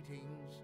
Greetings.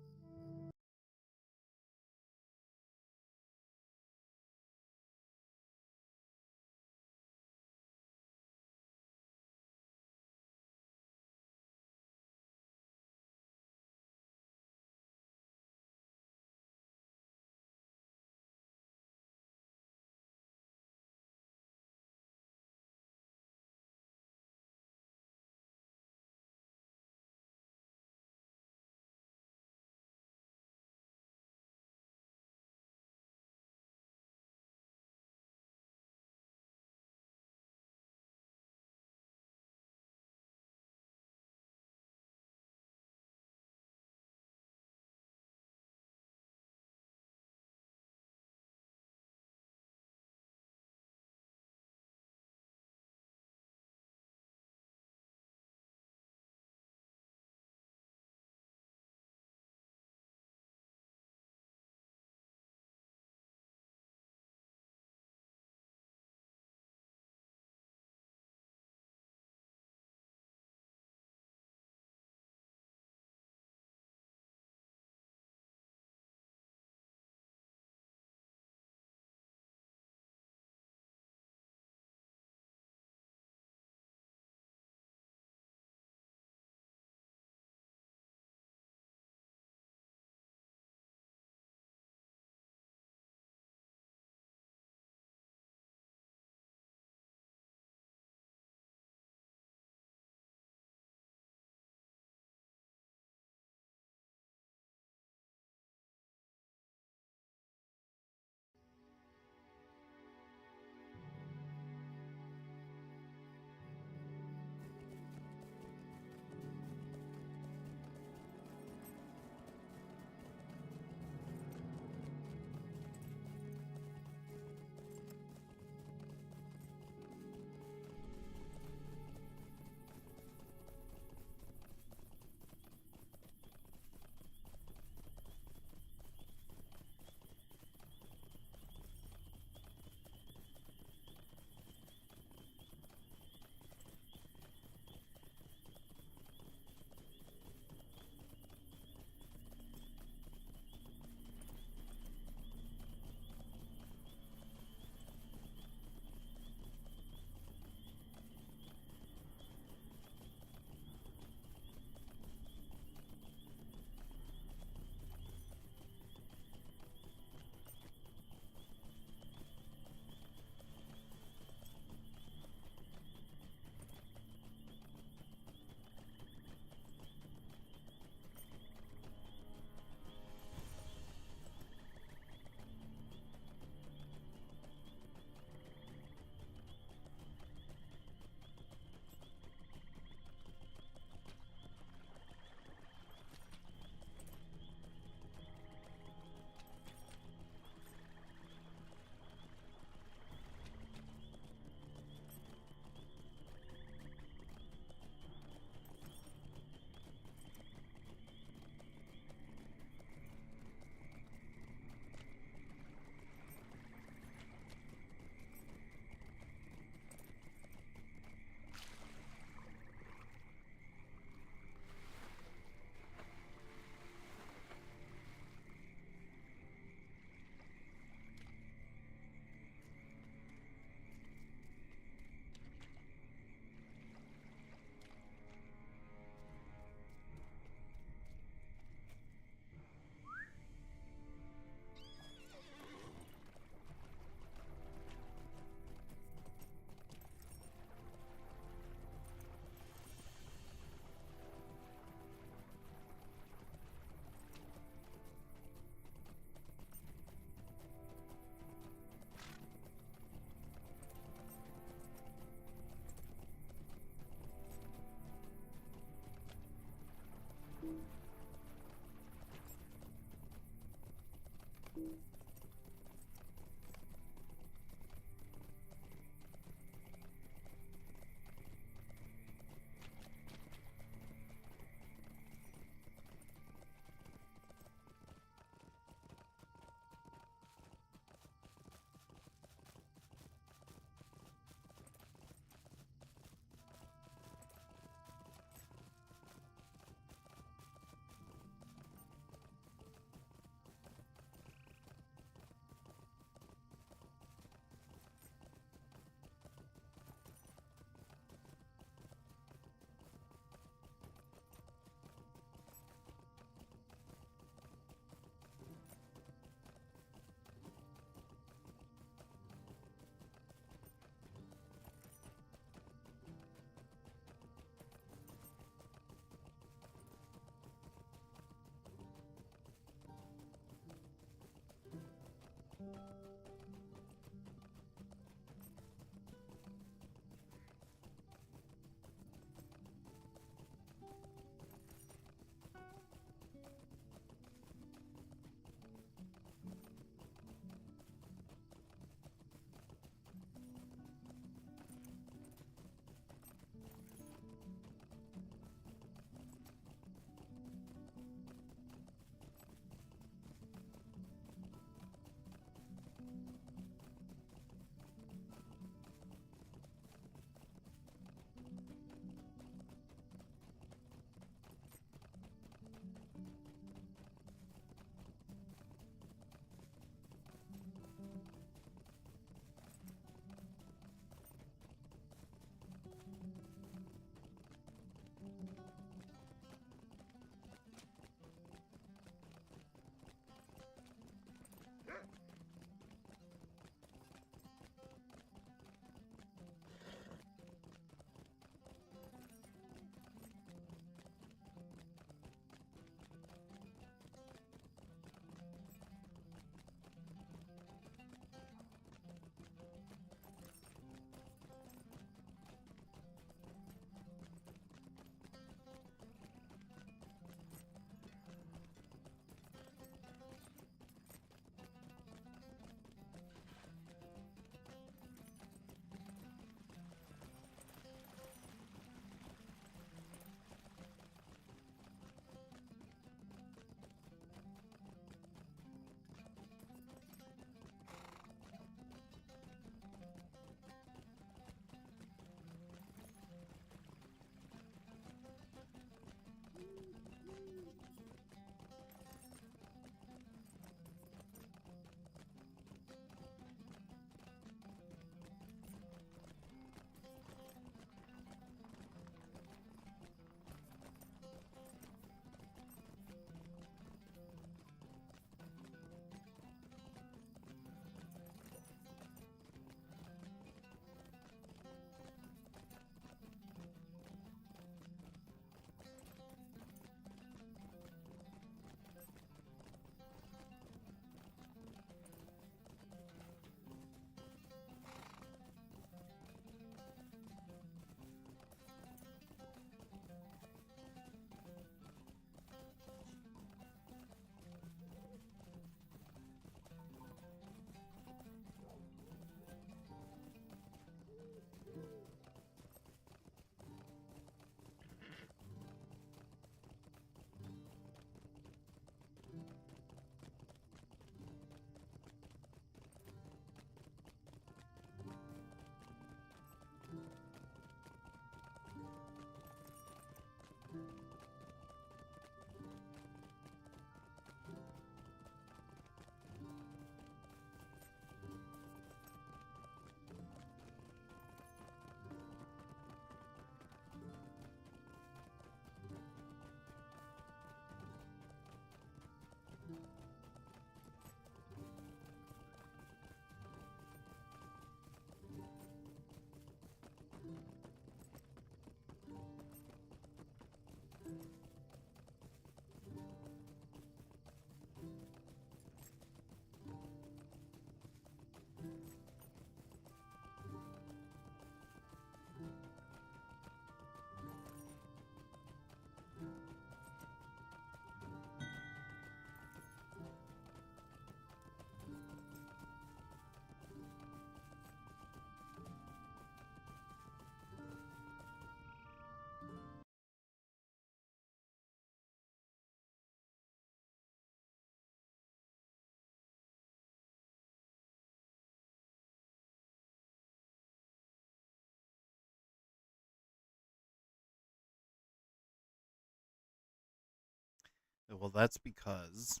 Well, that's because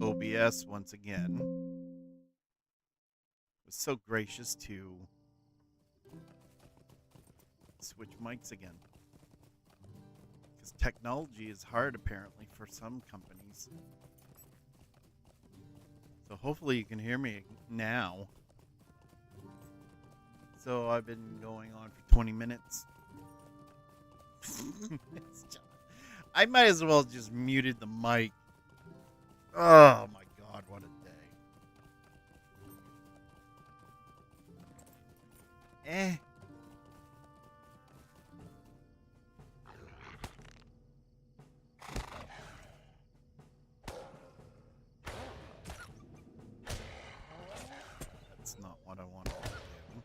OBS once again was so gracious to switch mics again. Because technology is hard apparently for some companies. So hopefully you can hear me now. So I've been going on for 20 minutes. I might as well just muted the mic. Oh my god, what a day. Eh. That's not what I wanted to do.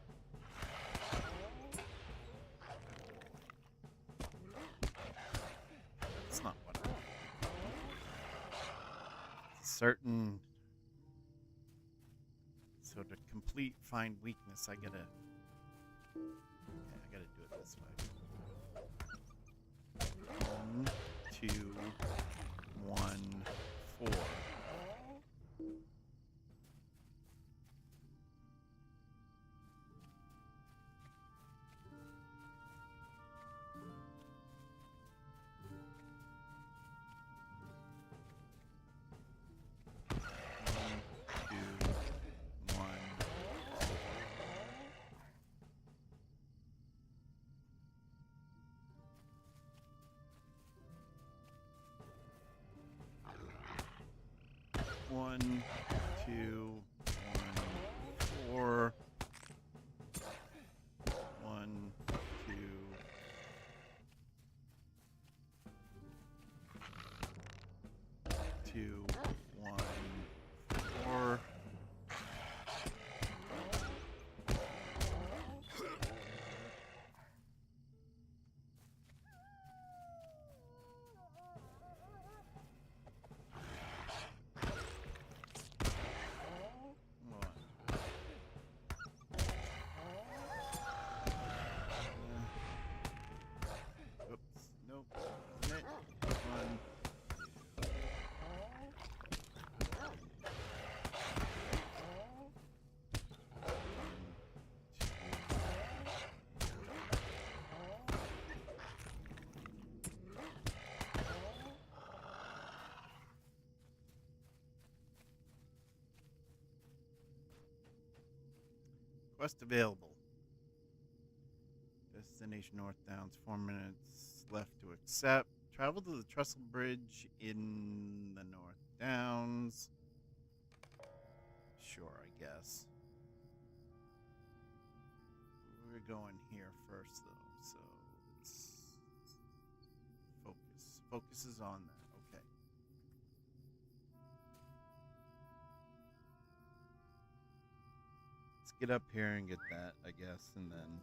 That's not what I wanted to do. Certain... So to complete find weakness, I gotta do it this way. 1, 2, 1, 4. One, two, 1, 4. 1, 2. 2, 1, 4. Oops, nope. Isn't it? 1, 2. Quest available. Destination North Downs. 4 minutes left to accept. Travel to the Trestle Bridge in the North Downs. Sure, I guess. We're going here first, though, so let's focus. Focus is on that. Okay. Let's get up here and get that, I guess, and then...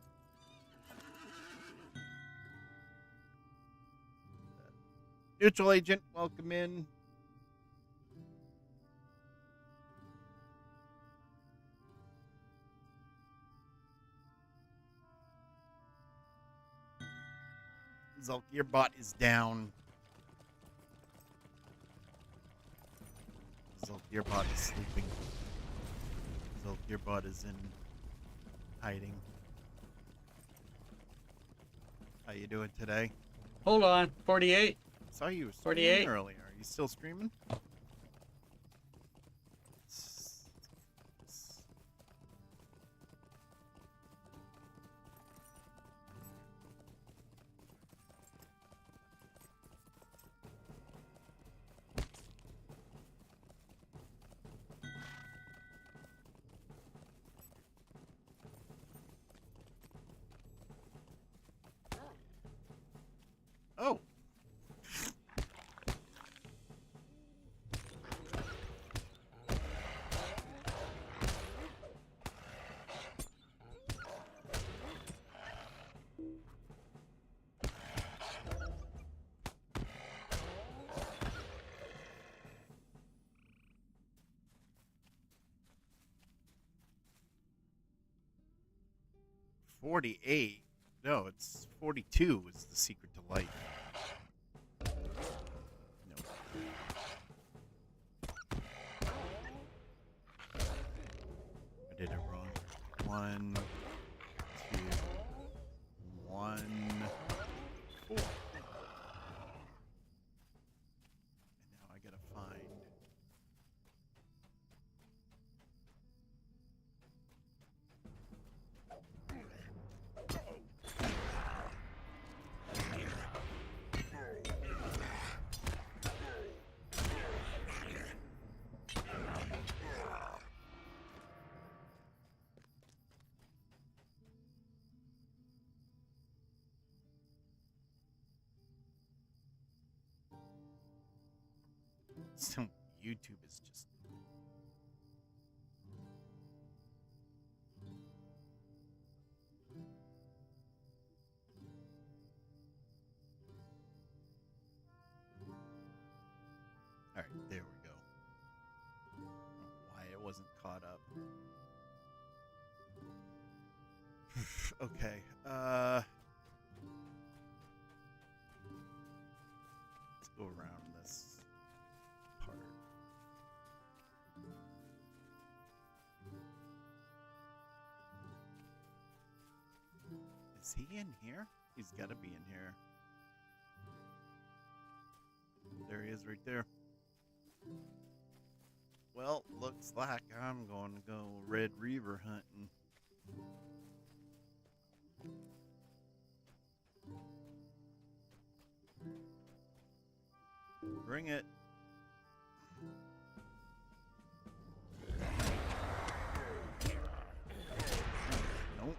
Neutral agent, welcome in. Zulk, your bot is down. Zulk, your bot is sleeping. Zulk, your bot is in hiding. How you doing today? Hold on, 48. Saw you streaming 48. earlier. Are you still streaming? Oh. $48. No, it's 42 is the secret to life. No. I did it wrong. 1, 2, 1, 4. And now I gotta find. So YouTube is just. Alright, there we go. I don't know why it wasn't caught up. Okay, let's go around this part. Is he in here? He's gotta be in here. There he is right there. Well, looks like I'm going to go Red Reaver hunting. Bring it. Nope.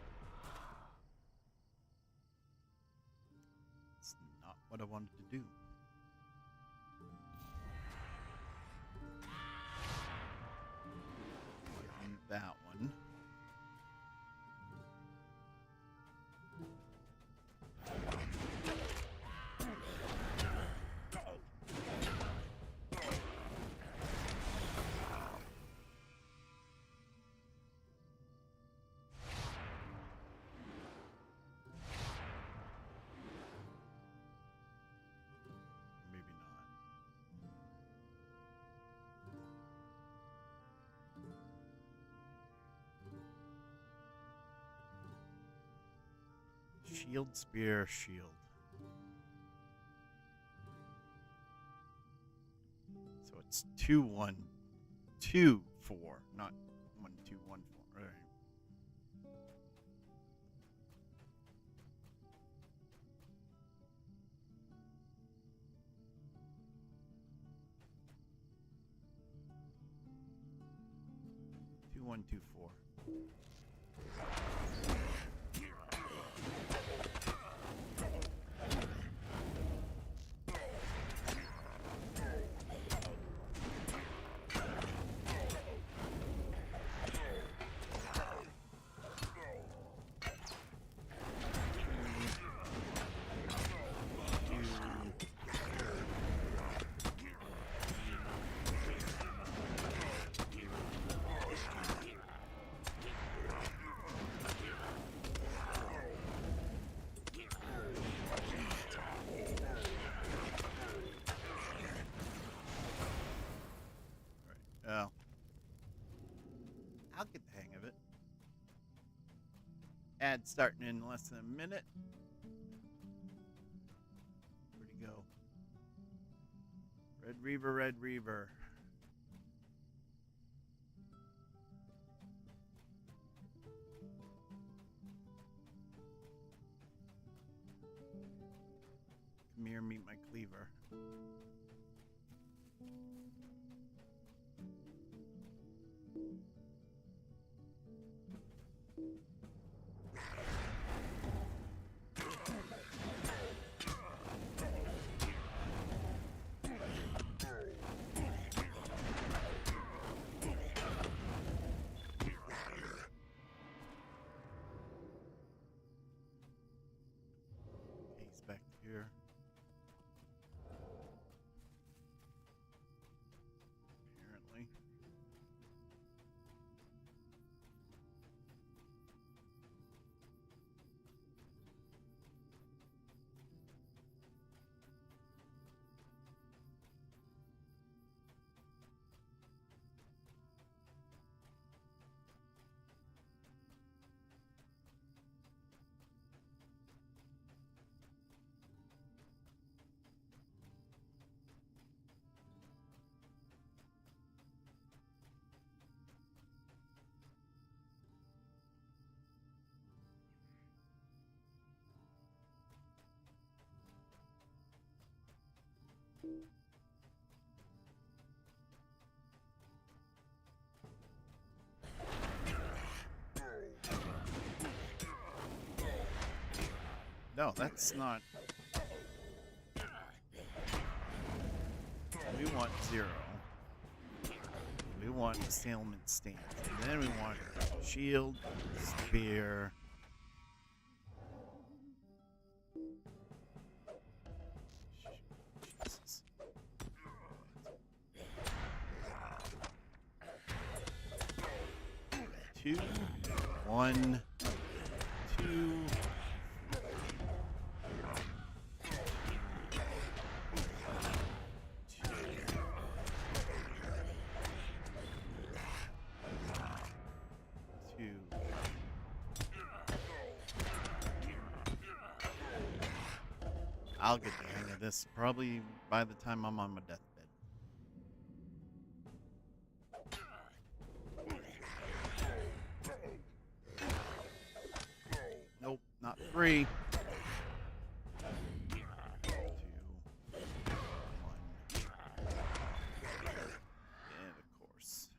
It's not what I wanted to do. That one. Maybe not. Shield, spear, shield. So it's 2, 1, 2, 4, not 1, 2, 1, 4. All right. Two, 1, 2, 4. Oh. I'll get the hang of it. Ad starting in less than a minute. Where'd he go? Red Reaver, Red Reaver. Come here, meet my cleaver. He's back here. Apparently. No, that's not. We want 0. We want assailment stance. And then we want shield, spear. Jesus. 2, 1, 2. I'll get the hang of this probably by the time I'm on my deathbed. Nope, not 3. 2, 1. And of course.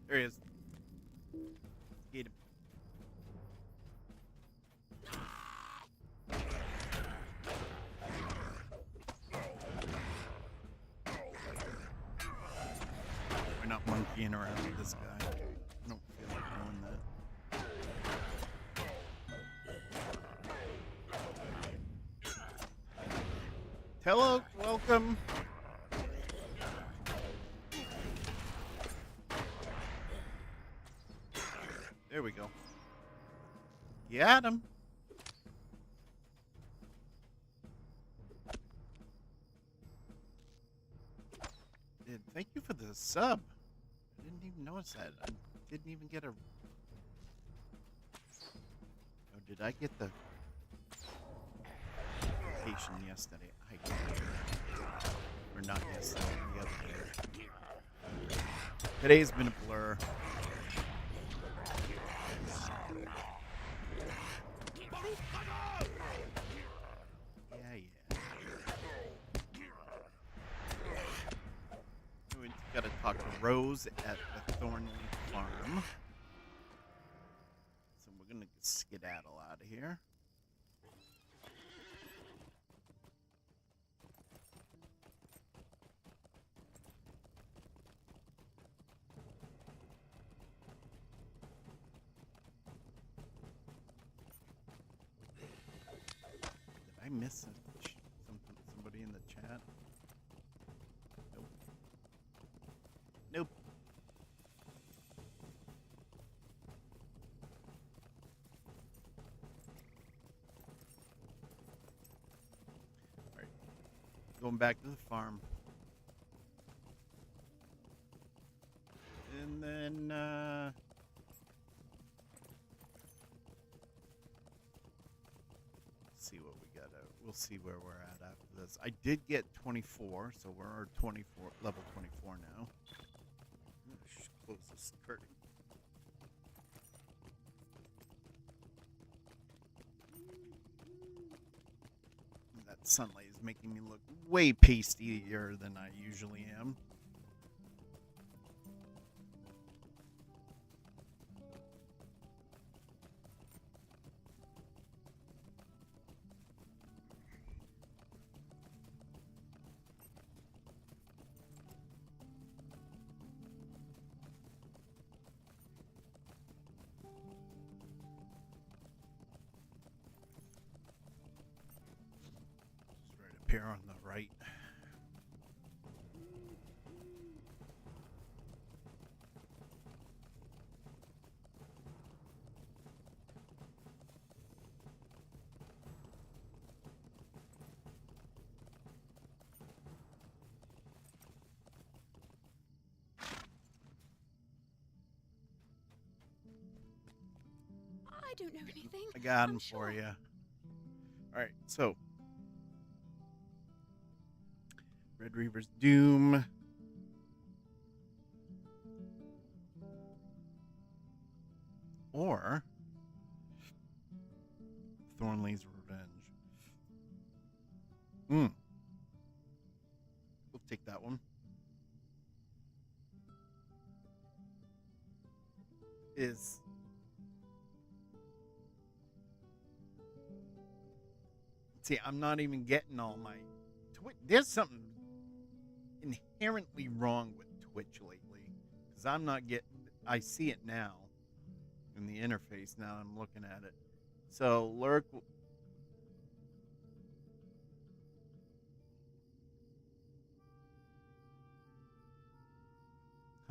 There he is. Get him. We're not monkeying around with this guy. I don't feel like doing that. Hello, welcome. There we go. Got him. Thank you for the sub. I didn't even notice that. I didn't even get a... Oh, did I get the notification yesterday? I did. Or not yesterday, the other day. Today's been a blur. We gotta talk to Rose at the Thornleaf Farm. So we're gonna skedaddle out of here. Did I miss somebody in the chat? Nope. Nope. Alright. Going back to the farm. And then, see what we got out. We'll see where we're at after this. I did get 24, so we're 24, level 24 now. Just close this curtain. That sunlight is making me look way pastier than I usually am. Here on the right. don't know anything. I got I'm him for sure. you. All right, so Red Reaver's Doom. Or Thornley's Revenge. We'll take that one. See, I'm not even getting all my Twitch. There's something inherently wrong with Twitch lately because I'm not getting. I see it now in the interface. Now I'm looking at it. So lurk.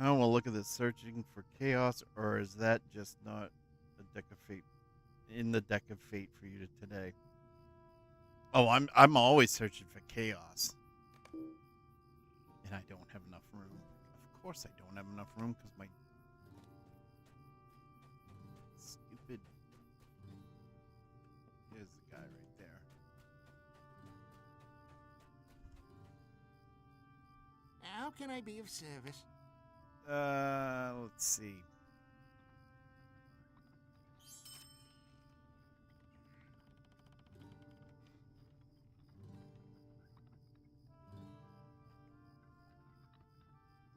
Oh, well, look at this. Searching for chaos, or is that just not a deck of fate? In the deck of fate for you today. Oh, I'm always searching for chaos, and I don't have enough room. Of course, I don't have enough room because my stupid. There's the guy right there. How can I be of service? Let's see.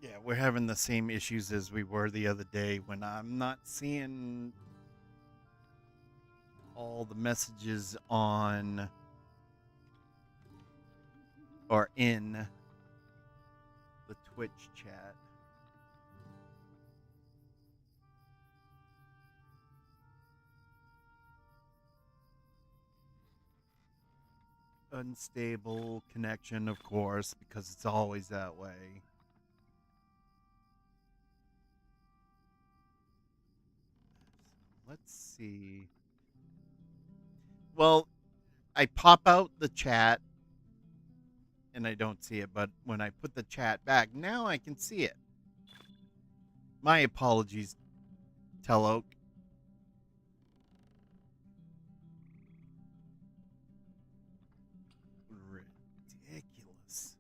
Yeah, we're having the same issues as we were the other day when I'm not seeing all the messages on or in the Twitch chat. Unstable connection, of course, because it's always that way. Let's see. Well, I pop out the chat and I don't see it, but when I put the chat back, now I can see it. My apologies, Telloak. Ridiculous.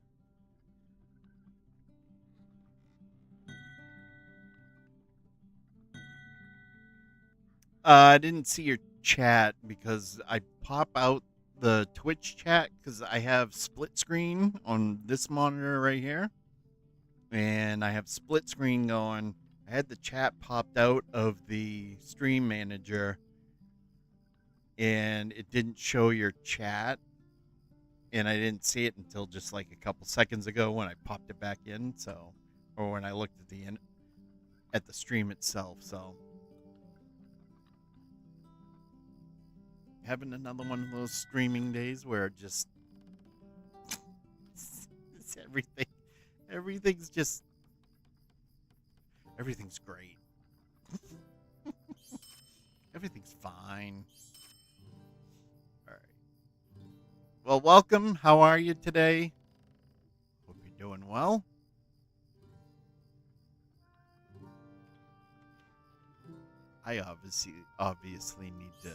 I didn't see your chat because I pop out the Twitch chat because I have split screen on this monitor right here. And I have split screen going. I had the chat popped out of the stream manager and it didn't show your chat. And I didn't see it until just like a couple seconds ago when I popped it back in. So, or when I looked at the stream itself. So, having another one of those streaming days where just it's everything's just everything's great. Everything's fine. All right. Well, welcome. How are you today? Hope you're doing well. I obviously need to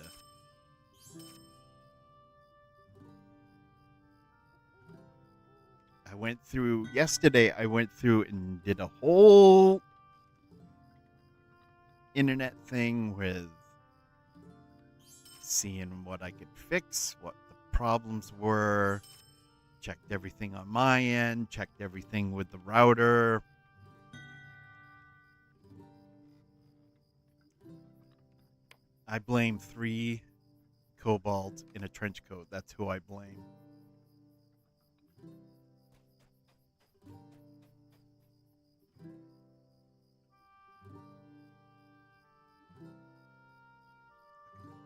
yesterday I went through and did a whole internet thing with seeing what I could fix, what the problems were, checked everything on my end, checked everything with the router. I blame 3 kobolds in a trench coat. That's who I blame.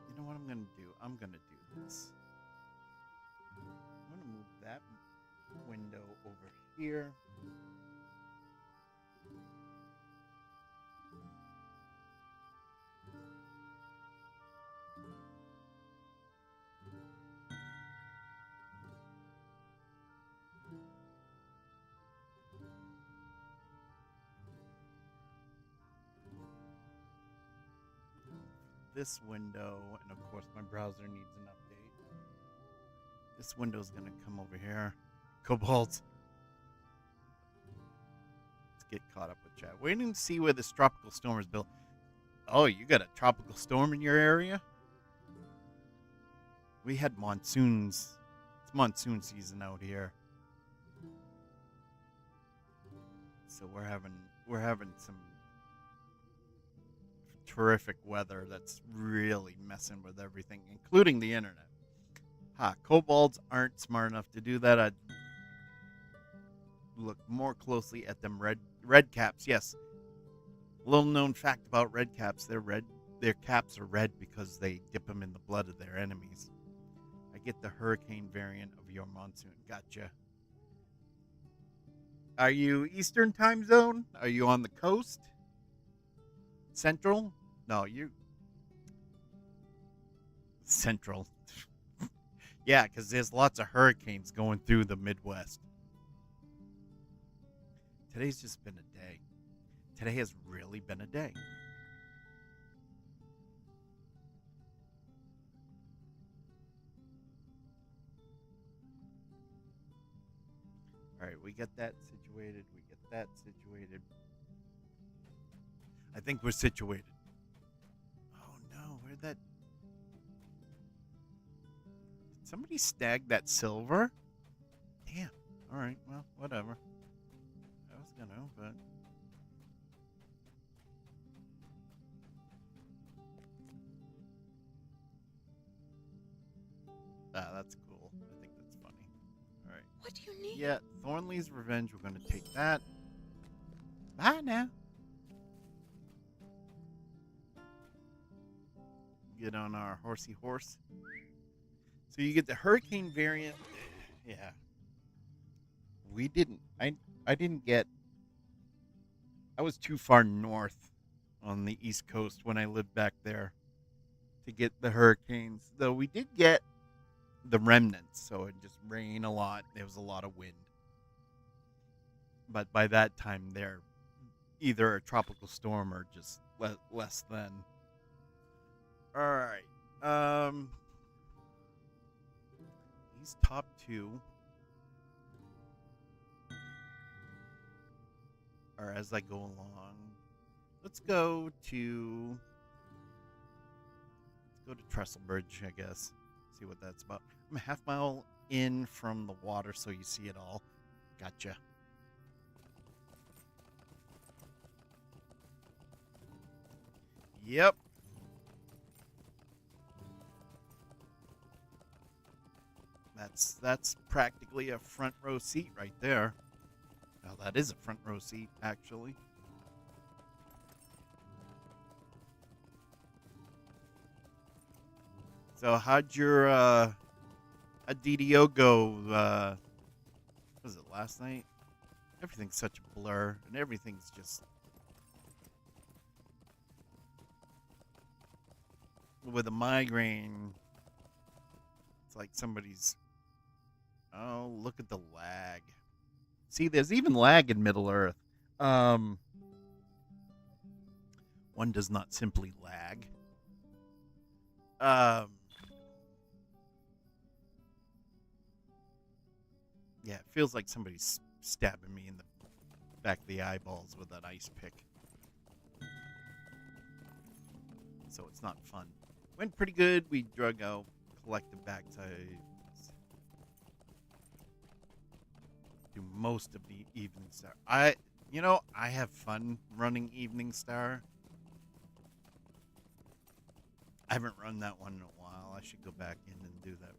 You know what I'm going to do? I'm going to do this. I'm going to move that window over here. this window, and of course my browser needs an update. This window's gonna come over here. Cobalt. Let's get caught up with chat. Waiting to see where this tropical storm is built. Oh, you got a tropical storm in your area? We had monsoons. It's monsoon season out here. So we're having some terrific weather that's really messing with everything, including the internet. Kobolds aren't smart enough to do that. I'd look more closely at them red caps. Yes. Little known fact about red caps, their caps are red because they dip them in the blood of their enemies. I get the hurricane variant of your monsoon. Gotcha. Are you Eastern time zone? Are you on the coast? Central? No, you Central. Yeah, because there's lots of hurricanes going through the Midwest. Today's just been a day. Today has really been a day. All right, we get that situated. We get that situated. I think we're situated. Oh no, where'd that... Did somebody snag that silver? Damn. All right, well, whatever. I was gonna, but... That's cool. I think that's funny. All right. What do you need? Yeah, Thornley's Revenge. We're going to take that. Bye now. Get on our horsey horse. So you get the hurricane variant. Yeah. We didn't. I didn't get... I was too far north on the East Coast when I lived back there to get the hurricanes. Though we did get the remnants, so it just rained a lot. There was a lot of wind. But by that time, they're either a tropical storm or just less than. All right. These top two are as I go along. Let's go to Trestlebridge, I guess. See what that's about. I'm a half mile in from the water, so you see it all. Gotcha. Yep. That's practically a front row seat right there. Well, that is a front row seat, actually. So how'd DDO go? Was it last night? Everything's such a blur, and everything's just with a migraine. It's like somebody's. Oh, look at the lag. See, there's even lag in Middle Earth. One does not simply lag. Yeah, it feels like somebody's stabbing me in the back of the eyeballs with an ice pick. So it's not fun. Went pretty good. We drug out collective backsides. Do most of the Evening Star. I have fun running Evening Star. I haven't run that one in a while. I should go back in and do that.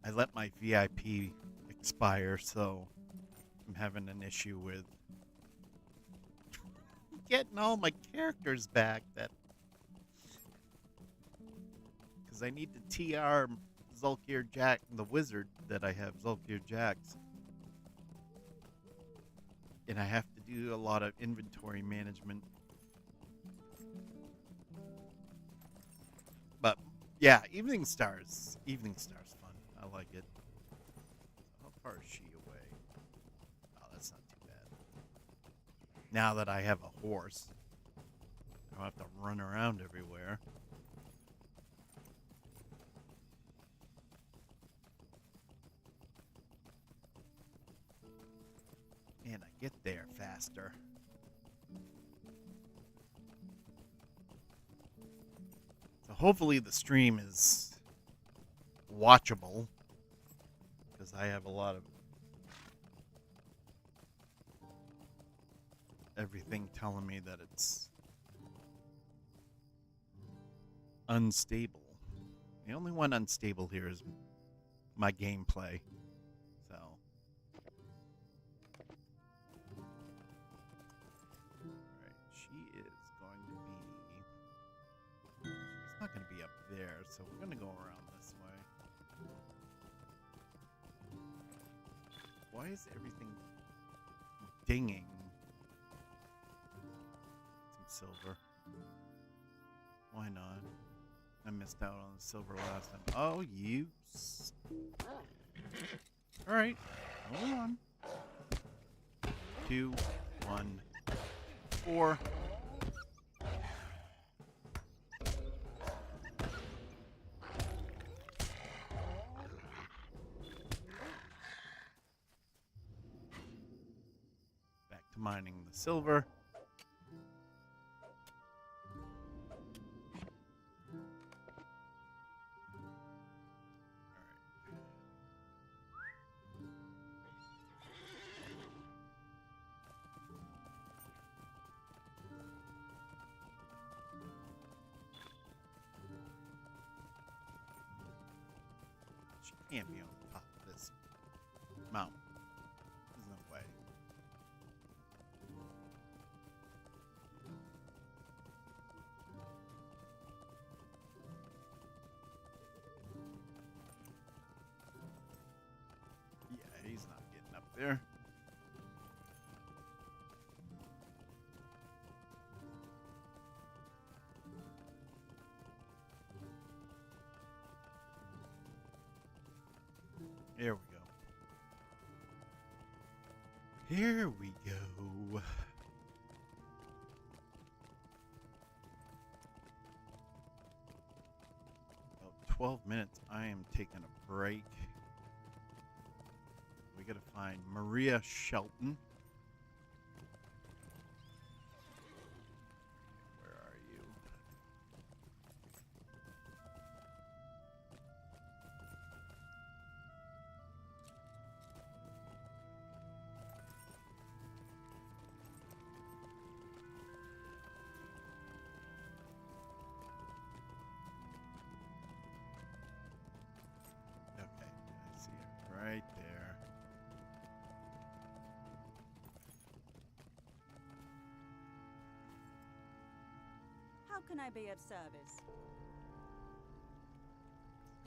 I let my VIP expire, so I'm having an issue with getting all my characters back. Because I need to TR Zulkir Jack, the wizard that I have, Zulkir Jax. And I have to do a lot of inventory management. But yeah, Evening Star's fun. I like it. How far is she away? Oh, that's not too bad. Now that I have a horse, don't have to run around everywhere. And I get there faster. So hopefully the stream is watchable, because I have a lot of everything telling me that it's unstable. The only one unstable here is my gameplay. So alright, she is going to be, she's not going to be up there, so we're going to go around this way. Why is everything dinging? Some silver. Why not? I missed out on the silver last time. Oh, you. Alright. Hold on. 2, 1, 4. Back to mining the silver. Can't be on the top of this mountain. There's no way. Yeah, he's not getting up there. Here we go. Here we go. About 12 minutes. I am taking a break. We gotta find Maria Shelton. Where are you? Okay, I see it right there. How can I be of service?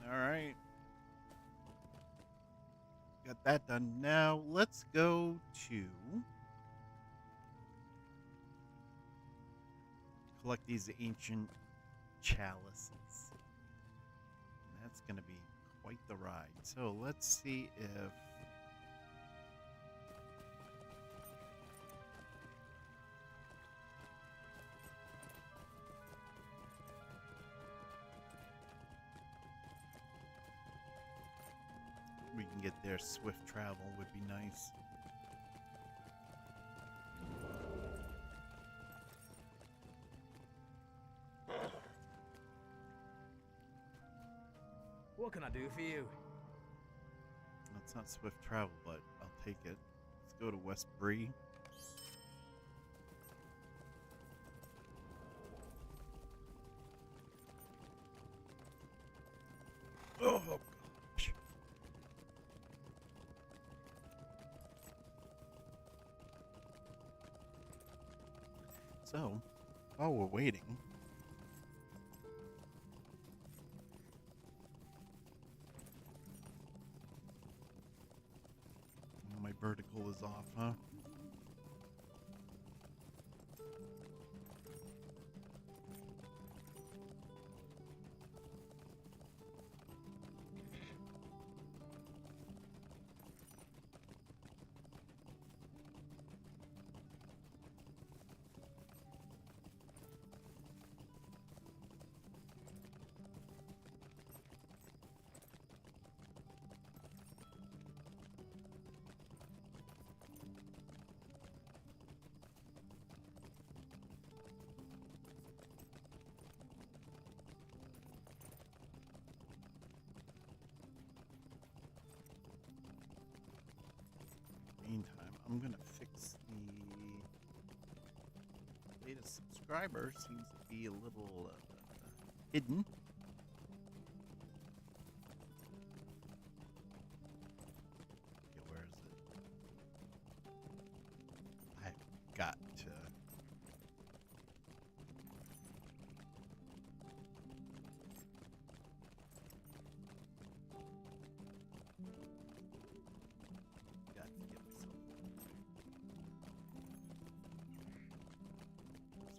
All right. Got that done. Now let's go to collect these ancient chalices. And that's going to be quite the ride. So let's see if we can get there. Swift travel would be nice. What can I do for you? That's not swift travel, but I'll take it. Let's go to West Bree. Oh, gosh. So, while we're waiting, my vertical is off, huh? I'm gonna fix the latest subscriber. Seems to be a little hidden. Okay, where is it? I've got to. Got to get some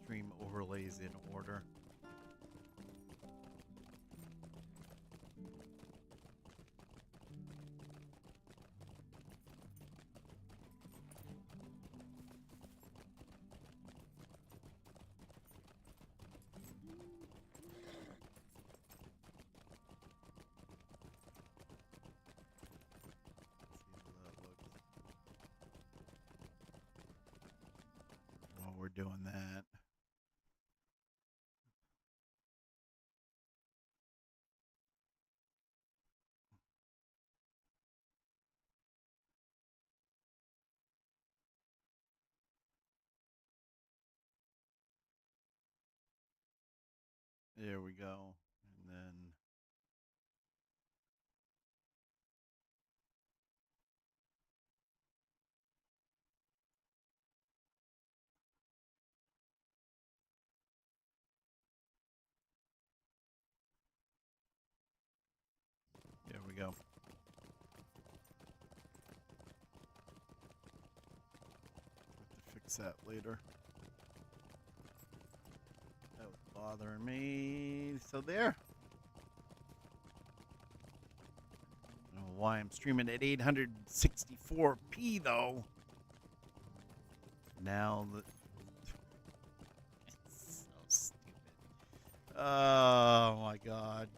stream overlays in order. While we're doing that. There we go. And then there we go. Have to fix that later. That was bothering me. So there. I don't know why I'm streaming at 864p though. Now the it's so stupid. Oh my god.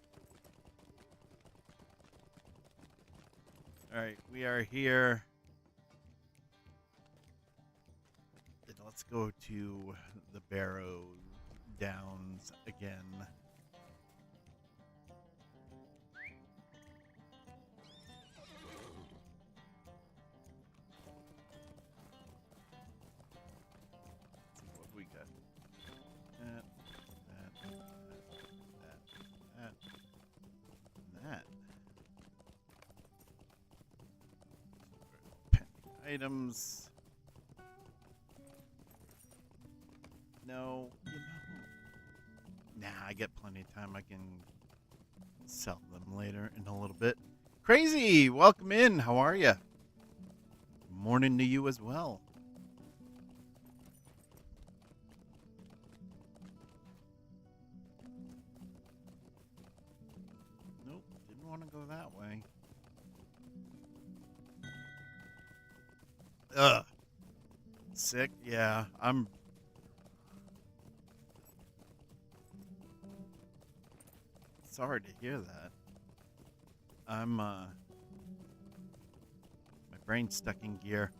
Alright, we are here. Then let's go to the Barrow Downs again. Let's see what we got. That, and that. Pending items. No, you know. Nah, I get plenty of time. I can sell them later in a little bit. Crazy, welcome in. How are you? Morning to you as well. Nope, didn't want to go that way. Ugh. Sick? Yeah, I'm... Sorry to hear that. I'm, my brain's stuck in gear.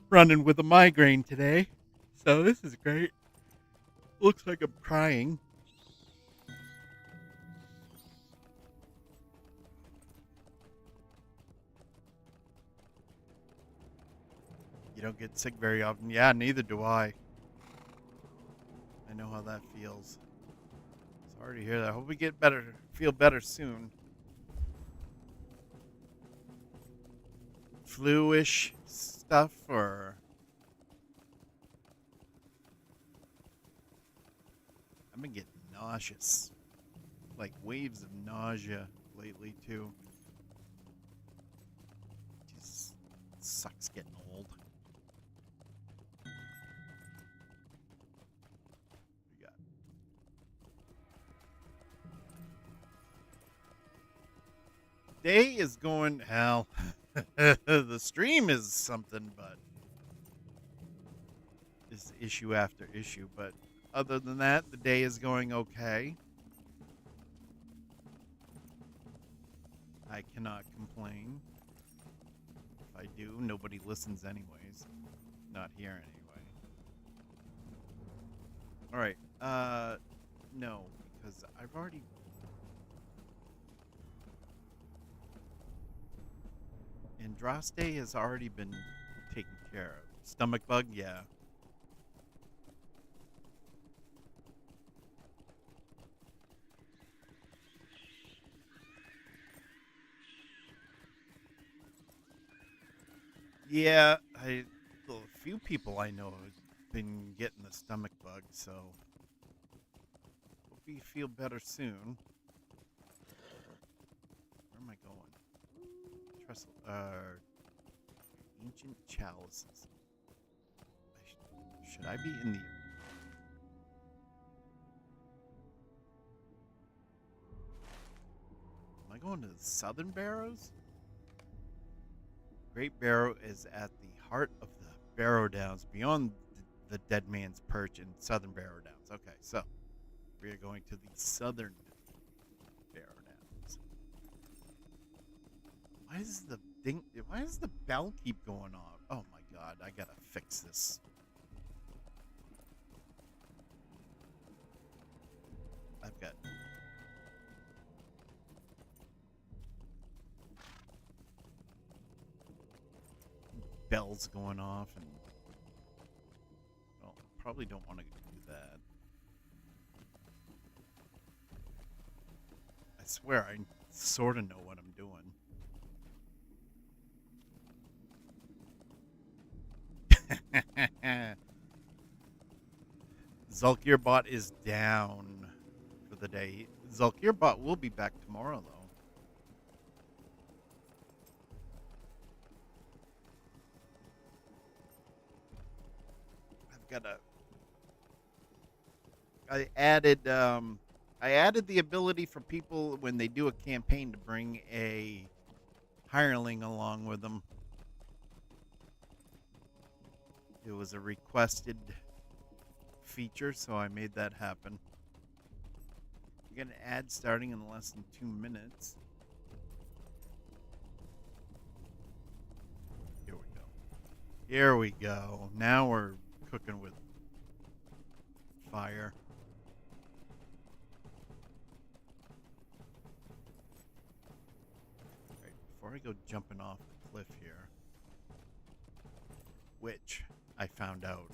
Running with a migraine today. So this is great. Looks like I'm crying. You don't get sick very often. Yeah, neither do I. I know how that feels. Sorry to hear that. Hope we get better, feel better soon. Flu-ish stuff, or I've been getting nauseous, like waves of nausea lately too. Just sucks getting old. We got day is going hell. The stream is something, but is issue after issue. But other than that, the day is going okay. I cannot complain. If I do, nobody listens anyways. Not here anyway. Alright, no, because I've already... Andraste has already been taken care of. Stomach bug, yeah. Yeah, well, a few people I know have been getting the stomach bug, so hope you feel better soon. Where am I going? Trestle, ancient chalices. Should I be in the? Am I going to the Southern Barrows? Great Barrow is at the heart of the Barrow Downs, beyond the Dead Man's Perch in Southern Barrow Downs. Okay, so we are going to the Southern Barrow Downs. Why does the thing? Why does the bell keep going off? Oh my God! I gotta fix this. I've got. Bells going off, and well, probably don't want to do that. I swear I sort of know what I'm doing. Zulkirbot is down for the day. Zulkirbot will be back tomorrow, though. I've got a. I added the ability for people when they do a campaign to bring a hireling along with them. It was a requested feature, so I made that happen. We're gonna add starting in less than 2 minutes. Here we go. Here we go. Now we're cooking with fire. Alright, before I go jumping off the cliff here, which I found out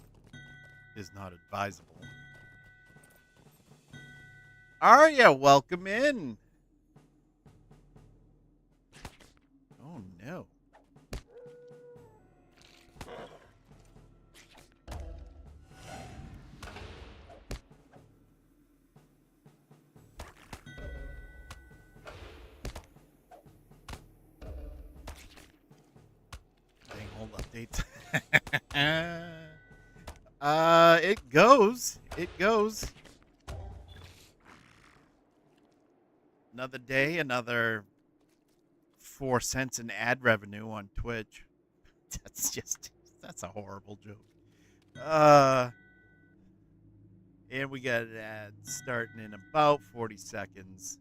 is not advisable. Arya, welcome in. Oh no. Dang, hold updates. It goes. It goes. Another day, another 4 cents in ad revenue on Twitch. That's a horrible joke. And we got an ad starting in about 40 seconds.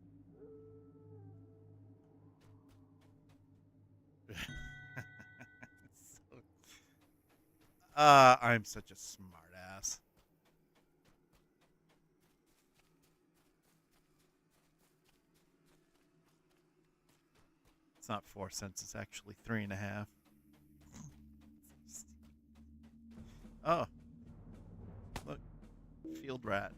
I'm such a smart ass. It's not 4 cents, it's actually 3.5. Oh. Look. Field rat.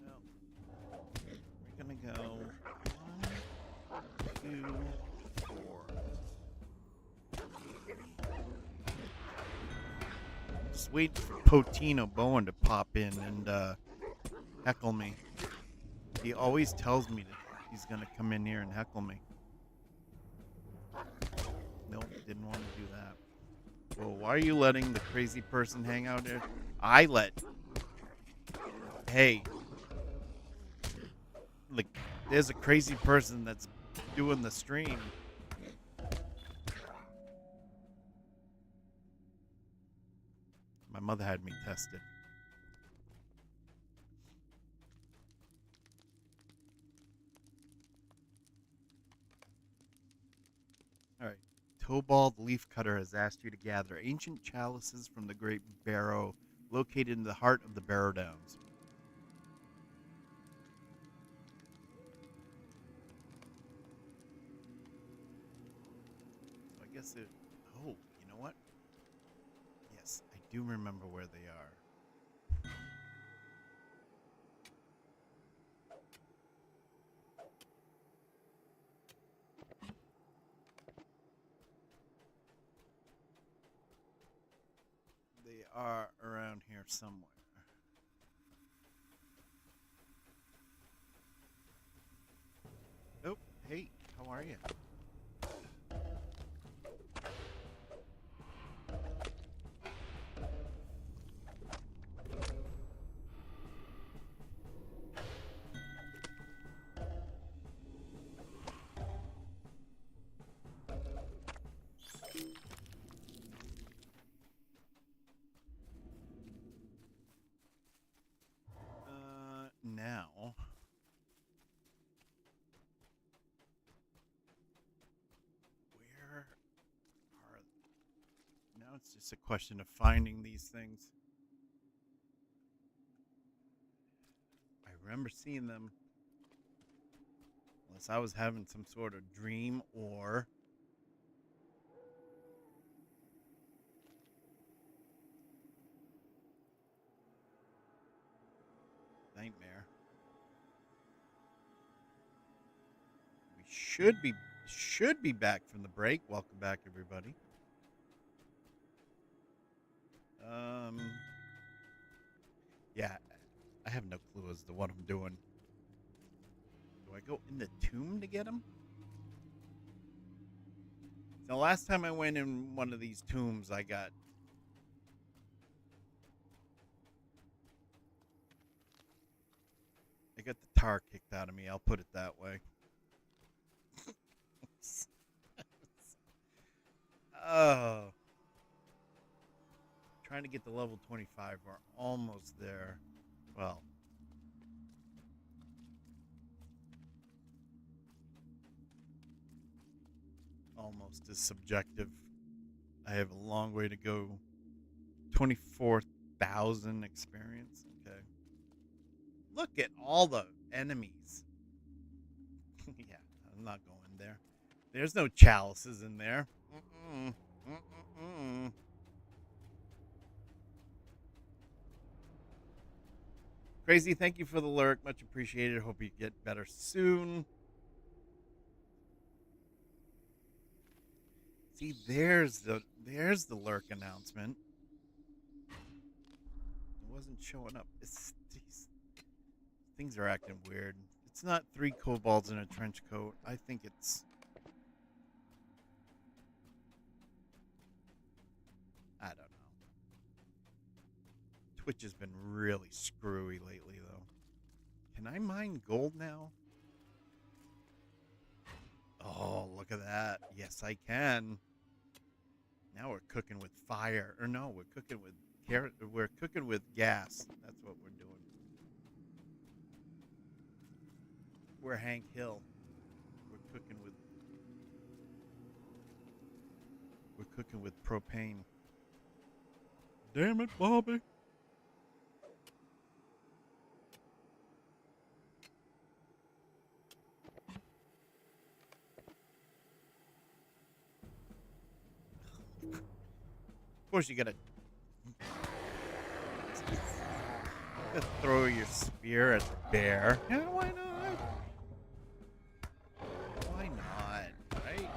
Well, we're gonna go 1, 2, 4. Just waiting for Potino Bowen to pop in and heckle me. He always tells me that he's gonna come in here and heckle me. Nope, didn't want to do that. Well, why are you letting the crazy person hang out there? I let. Hey, like, there's a crazy person that's doing the stream. My mother had me tested. All right, Tobald Leafcutter has asked you to gather ancient chalices from the Great Barrow, located in the heart of the Barrow Downs. So I guess it... Oh, you know what? Yes, I do remember where they are. They are around here somewhere. Oh, hey, how are you? Now, where are... Now it's just a question of finding these things. I remember seeing them. Unless I was having some sort of dream or... nightmare. We should be back from the break. Welcome back, everybody. Yeah, I have no clue as to what I'm doing. Do I go in the tomb to get him? The last time I went in one of these tombs, I got... the tar kicked out of me. I'll put it that way. Oh. Trying to get to level 25. We're almost there. Well. Almost is subjective. I have a long way to go. 24,000 experience. Okay. Look at all the enemies. Yeah, I'm not going there. There's no chalices in there. Crazy, thank you for the lurk. Much appreciated. Hope you get better soon. See, there's the lurk announcement. It wasn't showing up. These things are acting weird. It's not 3 kobolds in a trench coat. I think it's... I don't know. Twitch has been really screwy lately, though. Can I mine gold now? Oh, look at that. Yes, I can. Now we're cooking with fire. Or no, we're cooking with we're cooking with gas. That's what we're doing. We're Hank Hill. We're cooking with propane. Damn it, Bobby. Of course you gotta throw your spear at the bear. Yeah, why not? Why not, right?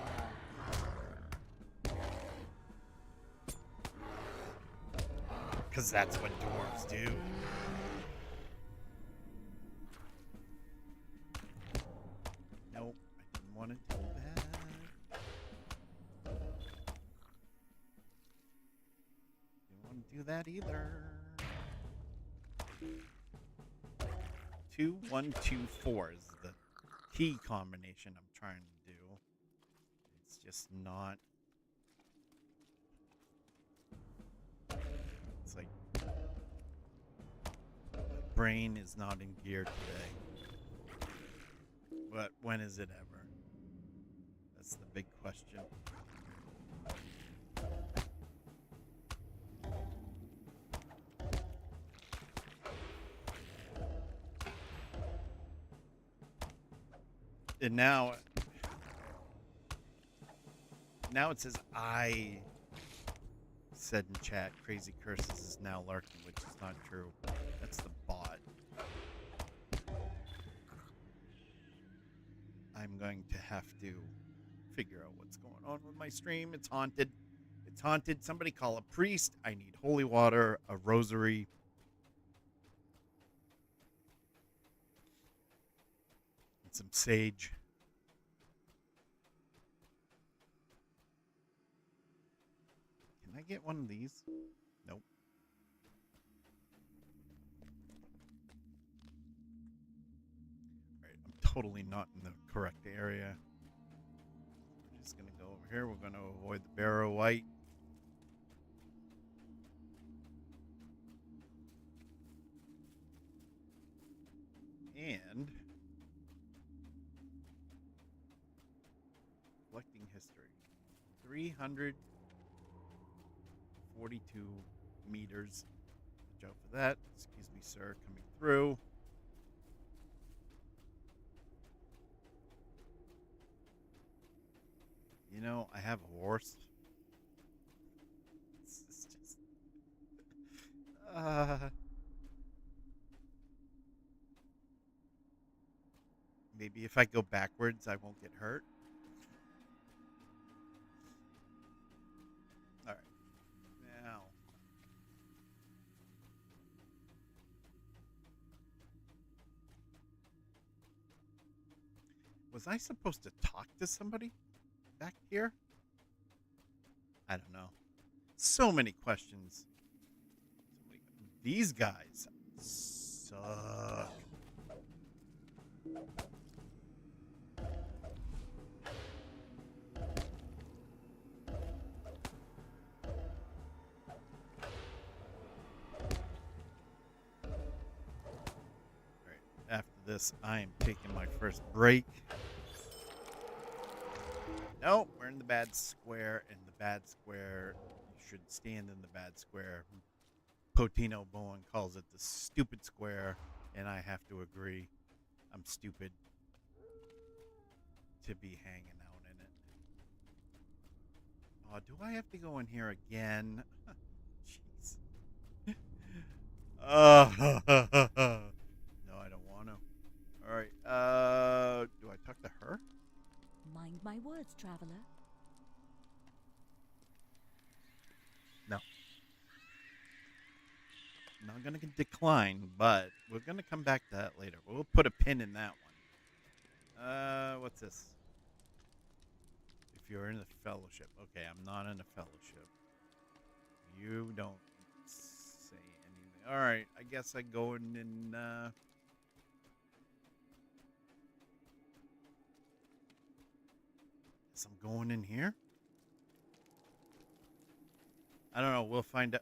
Because that's what dwarves do. Nope, I didn't want to do that. Didn't want to do that either. 2124 is the key combination I'm trying to do. It's just not. It's like my brain is not in gear today. But when is it ever? That's the big question. And now it says I said in chat, Crazy Curses is now lurking, which is not true. That's the bot. I'm going to have to figure out what's going on with my stream. It's haunted. It's haunted. Somebody call a priest. I need holy water, a rosary. And some sage. Can I get one of these? Nope. Alright, I'm totally not in the correct area. We're just going to go over here. We're going to avoid the barrow white. And collecting history. 342 meters. Watch out for that. Excuse me, sir, coming through. You know, I have a horse. It's just maybe if I go backwards, I won't get hurt. All right. Now, was I supposed to talk to somebody back here? I don't know. So many questions. These guys suck. After this, I am taking my first break. Nope, we're in the bad square. In the bad square, you should stand in the bad square. Potino Bowen calls it the stupid square, and I have to agree. I'm stupid to be hanging out in it. Oh, do I have to go in here again? Jeez. No, I don't want to. All right. Do I talk to her? Mind my words, traveler. No. I'm not going to decline, but we're going to come back to that later. We'll put a pin in that one. What's this? If you're in a fellowship. Okay, I'm not in a fellowship. You don't say anything. All right, I guess I go in and guess I'm going in here. I don't know. We'll find out.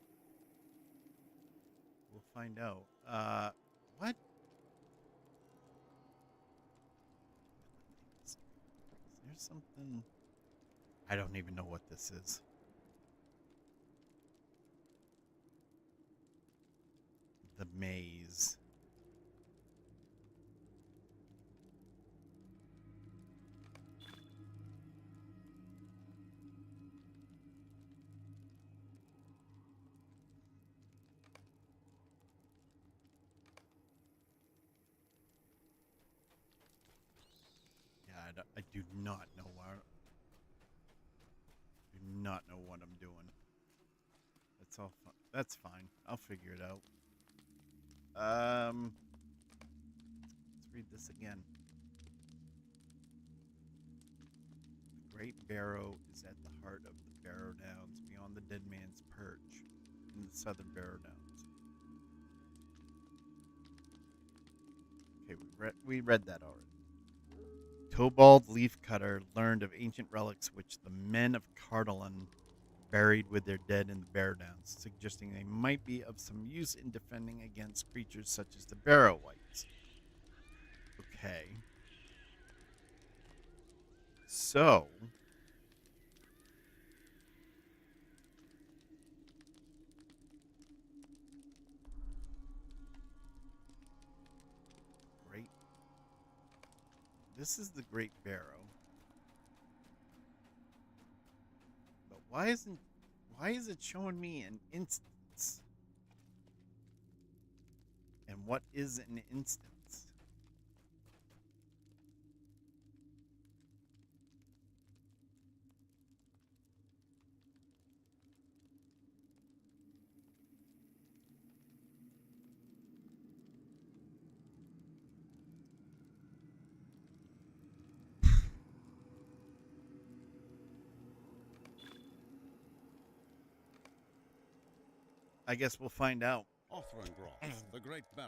We'll find out. What? Is there something? I don't even know what this is. The maze. Yeah, I do not know where. Do not know what I'm doing. That's all fun. That's fine. I'll figure it out. Let's read this again. The Great Barrow is at the heart of the Barrow Downs, beyond the Dead Man's Perch, in the southern Barrow Downs. Okay, we read that already. Tobald Leafcutter learned of ancient relics which the men of Cardolan buried with their dead in the Barrow Downs, suggesting they might be of some use in defending against creatures such as the Barrow Wights. Okay. So, great. this is the Great Barrow. But why is it showing me an instance? And what is an instance? I guess we'll find out. Hrafnhildur the Great Barrow,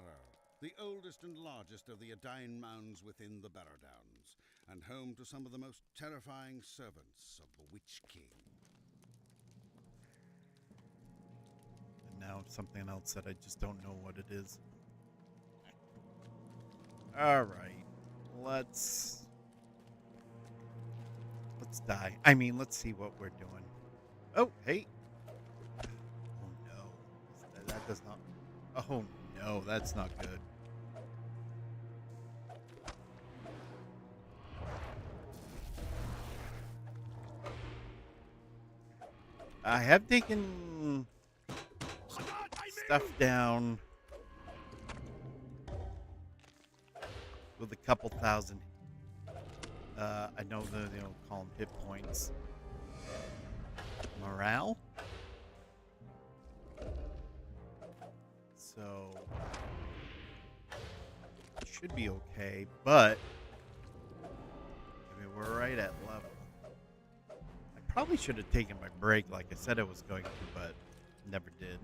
the oldest and largest of the Edain mounds within the Barrow Downs, and home to some of the most terrifying servants of the Witch King. And now something else that I just don't know what it is. Alright. Let's die. I mean, let's see what we're doing. Oh, hey. Oh no. That does not. Oh no, that's not good. I have taken stuff down with a couple thousand. I know they don't call them hit points. Morale? So, it should be okay, but I mean, we're right at level. I probably should have taken my break like I said I was going to, but never did.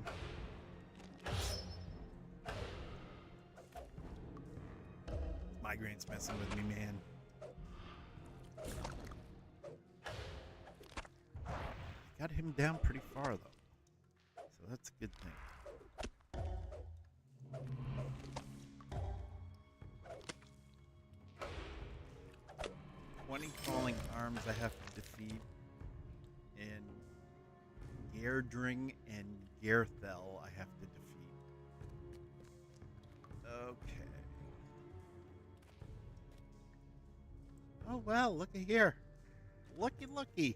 Migraine's messing with me, man. Got him down pretty far, though. So that's a good thing. 20 falling arms I have to defeat. And Gairdring and Gairthel I have to defeat. Okay. Oh, well, look at here. Looky, looky.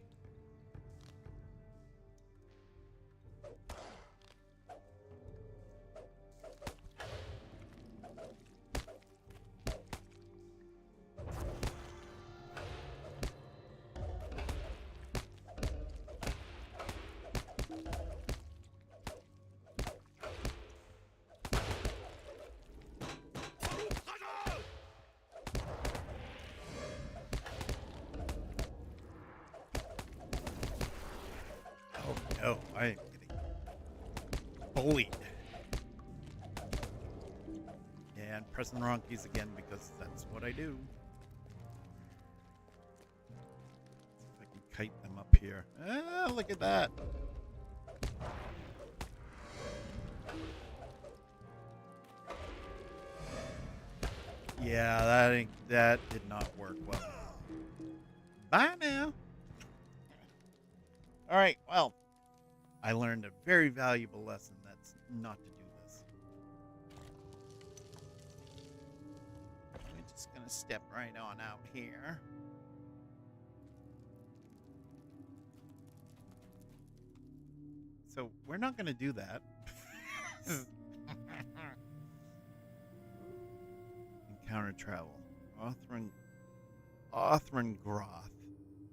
Oh, I am getting bullied. And pressing the wrong keys again because that's what I do. See if I can kite them up here. Ah, look at that. Yeah, that did not work well. Bye now. All right, well, I learned a very valuable lesson. That's not to do this. We're just gonna step right on out here. So we're not gonna do that. Encounter travel. Othrangroth,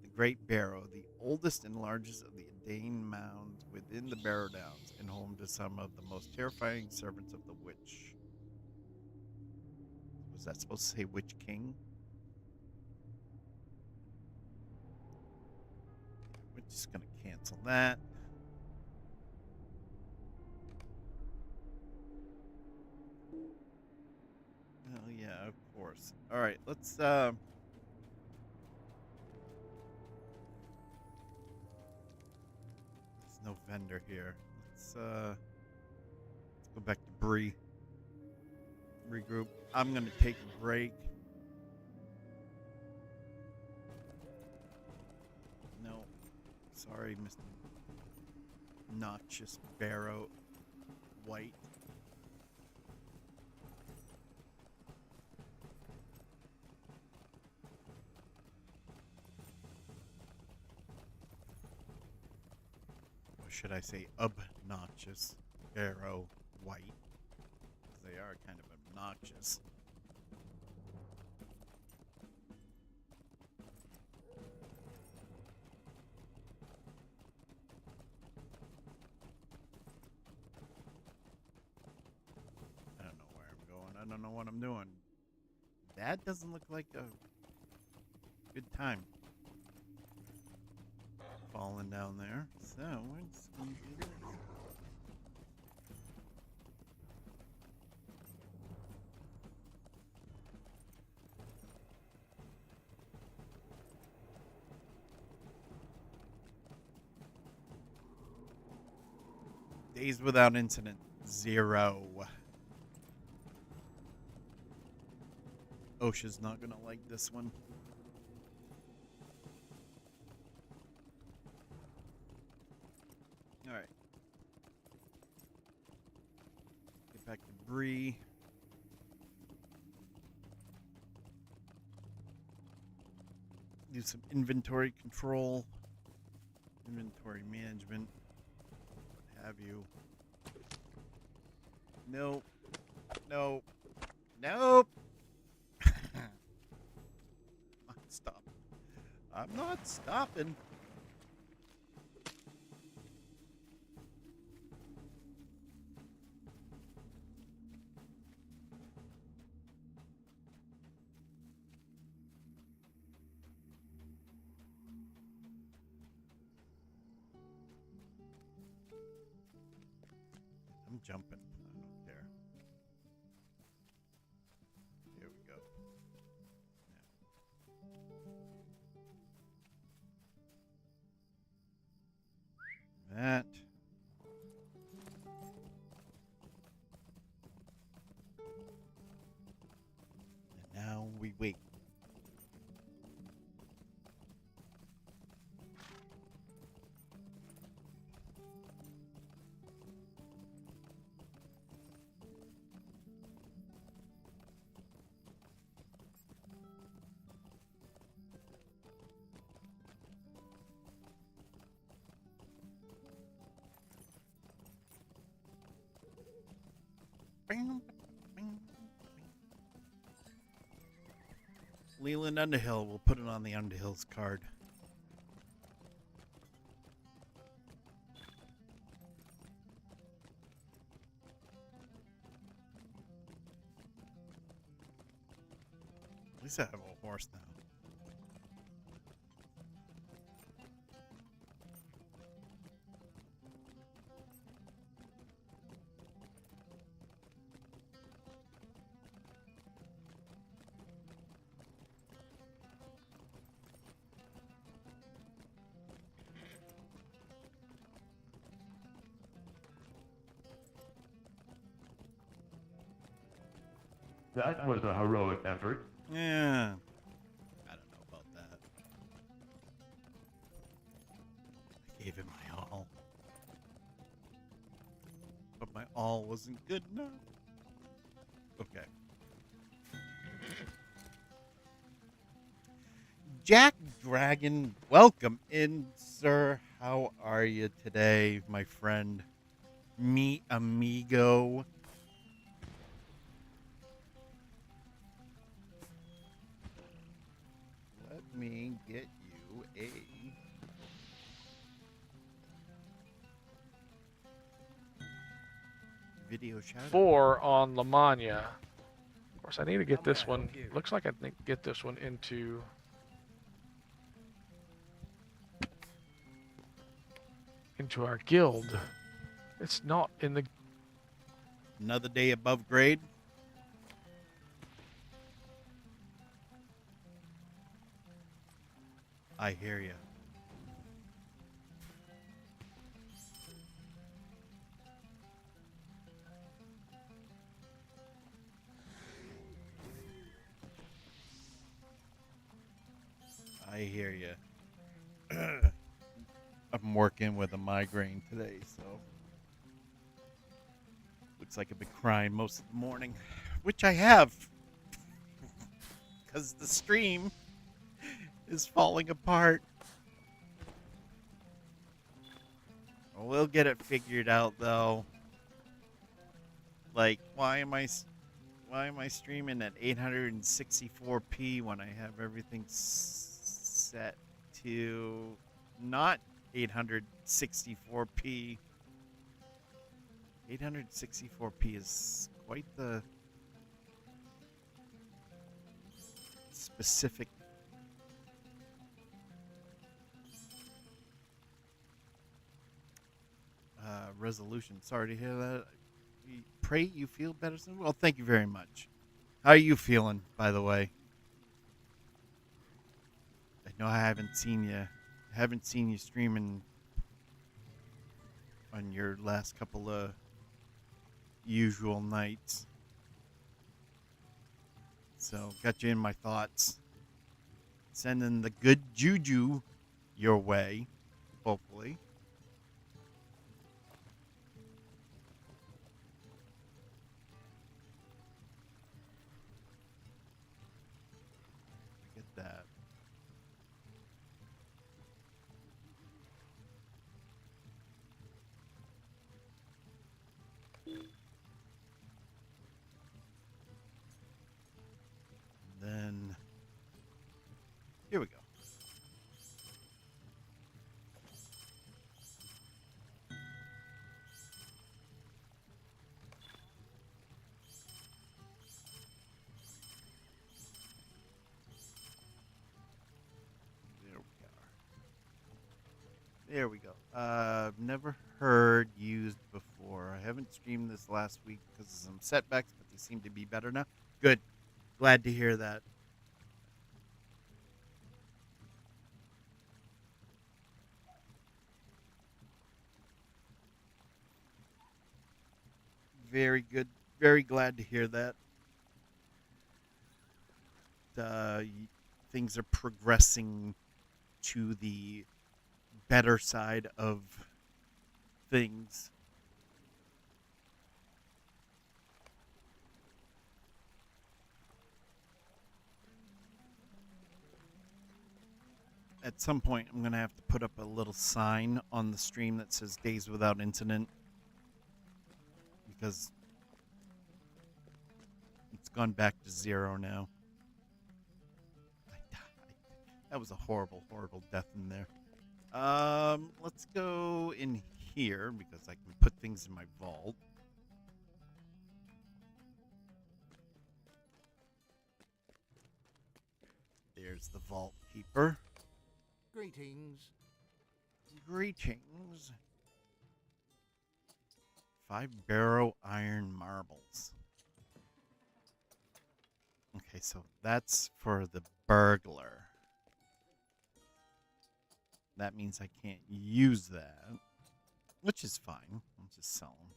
the Great Barrow, the oldest and largest of the Edain mounds within the Barrow Downs, and home to some of the most terrifying servants of the Witch. Was that supposed to say Witch King? We're just gonna cancel that. Well, yeah, of course. All right, let's there's no vendor here. Let's go back to Bree. Regroup. I'm gonna take a break. No, sorry, Mr. Noxious Barrow White. should I say obnoxious arrow white. They are kind of obnoxious. I don't know where I'm going. I don't know what I'm doing. That doesn't look like a good time. Falling down there. So, let's do this. Days without incident, 0. OSHA's not gonna like this one. Alright. Get back to Bree. Do some inventory control. Inventory management. What have you. Nope. Nope. Nope. Stop. I'm not stopping. I'm jumping. I don't care. Here we go. That. And now we wait. Leland Underhill. We'll put it on the Underhill's card. At least I have a horse now. That was a heroic effort. Yeah. I don't know about that. I gave it my all. But my all wasn't good enough. Okay. Jack Dragon, welcome in, sir. How are you today, my friend? Mi amigo. Let me get you a video shout out. 4 on Lamagna. Of course, I need to get this one. Looks like I think get this one into our guild. It's not in the. Another day above grade. I hear you. I hear you. I'm working with a migraine today, so looks like I've been crying most of the morning, which I have, because the stream is falling apart. We'll get it figured out though. Like, why am I streaming at 864p when I have everything set to not 864p? 864p is quite the specific resolution. Sorry to hear that. Pray you feel better soon. Well, thank you very much. How are you feeling, by the way? I know I haven't seen you streaming on your last couple of usual nights. So, got you in my thoughts. Sending the good juju your way, hopefully. Get that. Then here we go. There we go. I've never heard used before. I haven't streamed this last week because of some setbacks, but they seem to be better now. Good. Glad to hear that. Very good. Very glad to hear that. Things are progressing to the better side of things. At some point, I'm going to have to put up a little sign on the stream that says days without incident, because it's gone back to 0 now. That was a horrible, horrible death in there. Let's go in here because I can put things in my vault. There's the vault keeper. Greetings. Greetings. 5 barrow iron marbles. Okay, so that's for the burglar. That means I can't use that, which is fine. I'll just sell them.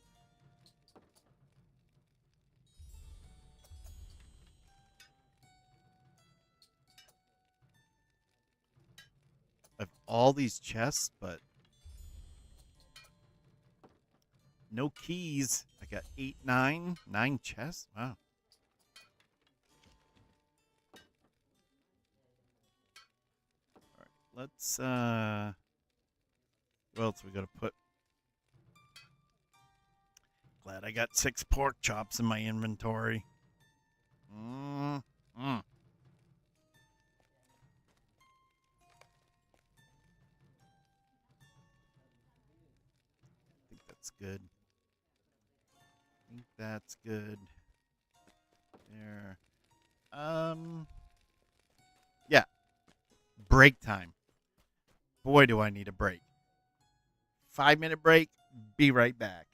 I have all these chests, but no keys. I got 9 chests. Wow. Let's, what else we gotta put? Glad I got 6 pork chops in my inventory. I think that's good. I think that's good. There. Yeah. Break time. Boy, do I need a break. 5-minute break. Be right back.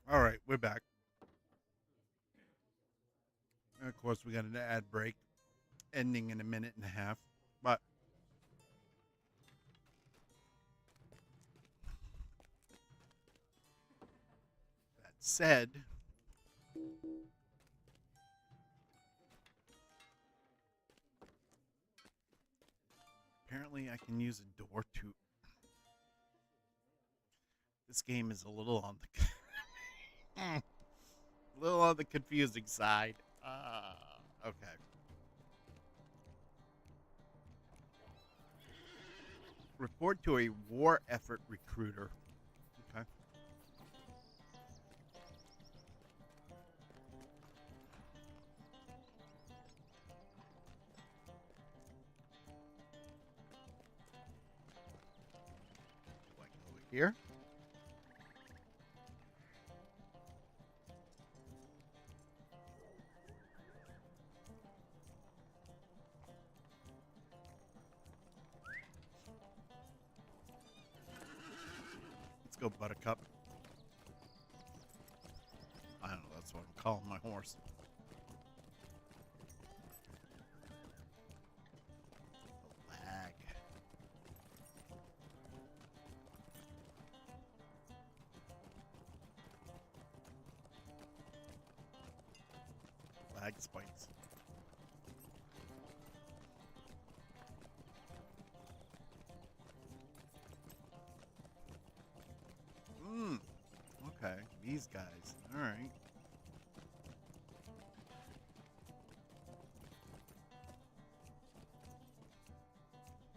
All right, we're back. And of course, we got an ad break ending in a minute and a half. But that said, apparently I can use a door to... This game is a little on the... a little on the confusing side. Okay. Report to a war effort recruiter. Okay. Like over here. Let's go, Buttercup. I don't know, that's what I'm calling my horse. Lag. Lag spikes. Okay, these guys. All right.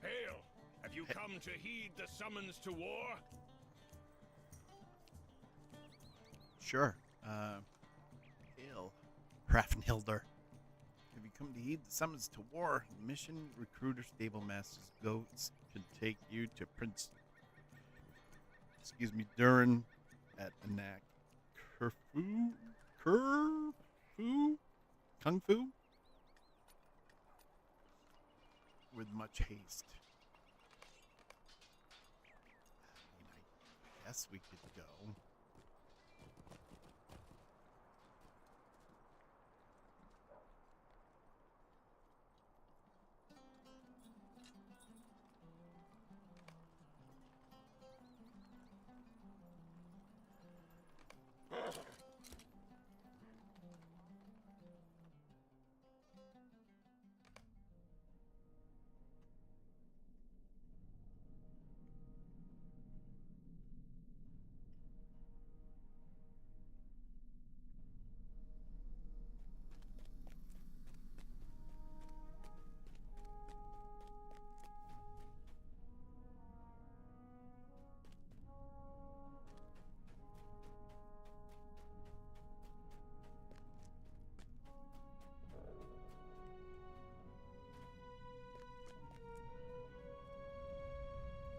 Hail! Have you come to heed the summons to war? Sure. Hail, Hrafnhildur. Have you come to heed the summons to war? Mission recruiter stable master's goats can take you to Prince... Durin at Anak. Kung Fu? With much haste. I guess we could go.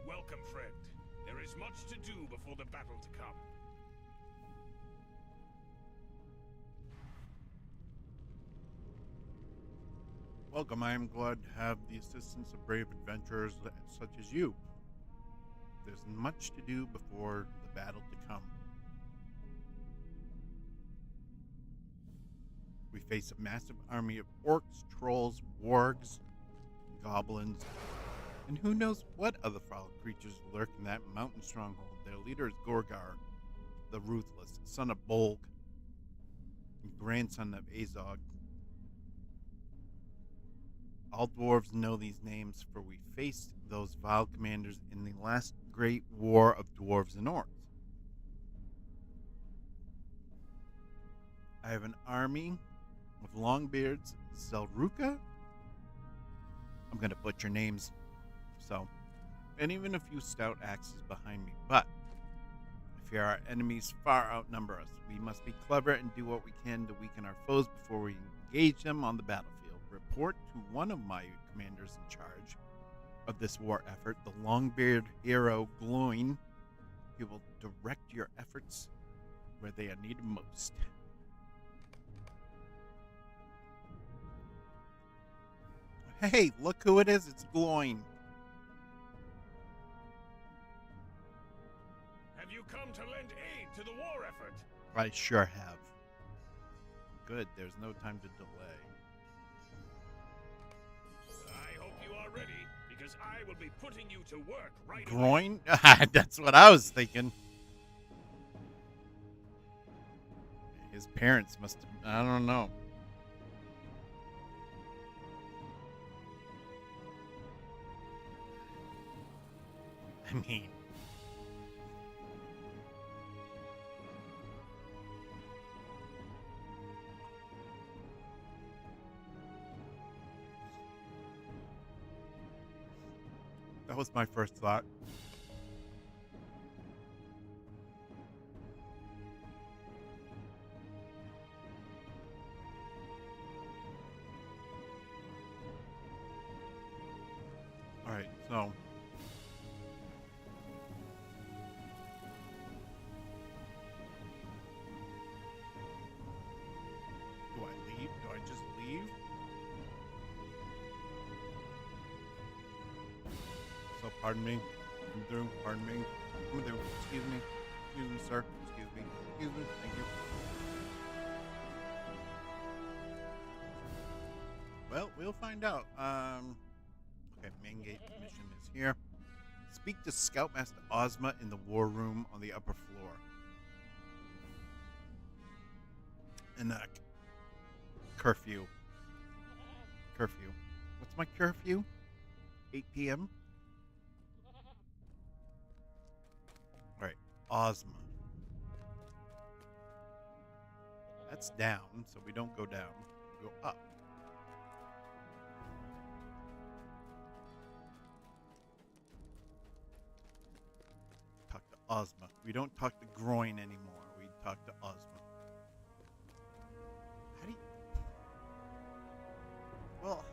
Welcome, friend. There is much to do before the battle to come. Welcome. I am glad to have the assistance of brave adventurers such as you. There's much to do before the battle to come. We face a massive army of orcs, trolls, wargs, goblins, and who knows what other foul creatures lurk in that mountain stronghold. Their leader is Gorgar, the Ruthless, son of Bolg, and grandson of Azog. All dwarves know these names, for we faced those vile commanders in the last great war of dwarves and orcs. I have an army of Longbeards, Zelruka. I'm going to butcher names, and even a few stout axes behind me. But I fear our enemies far outnumber us. We must be clever and do what we can to weaken our foes before we engage them on the battlefield. Report to one of my commanders in charge of this war effort, the Longbeard hero Gloin. He will direct your efforts where they are needed most. Hey, look who it is. It's Gloin. Have you come to lend aid to the war effort? I sure have. Good, there's no time to delay. I hope you are ready, because I will be putting you to work right away. Groin? That's what I was thinking. His parents must have, I don't know. I mean, that was my first thought. All right, so do I leave? Do I just leave? So pardon me. Come through. Pardon me. Come through. Excuse me. Excuse me, sir. Excuse me. Excuse me. Thank you. Well, we'll find out. Okay, main gate mission is here. Speak to Scoutmaster Ozma in the war room on the upper floor. And curfew. Curfew. What's my curfew? 8 p.m. All right, Ozma. That's down, so we don't go down. We go up. Talk to Ozma. We don't talk to Groin anymore. We talk to Ozma.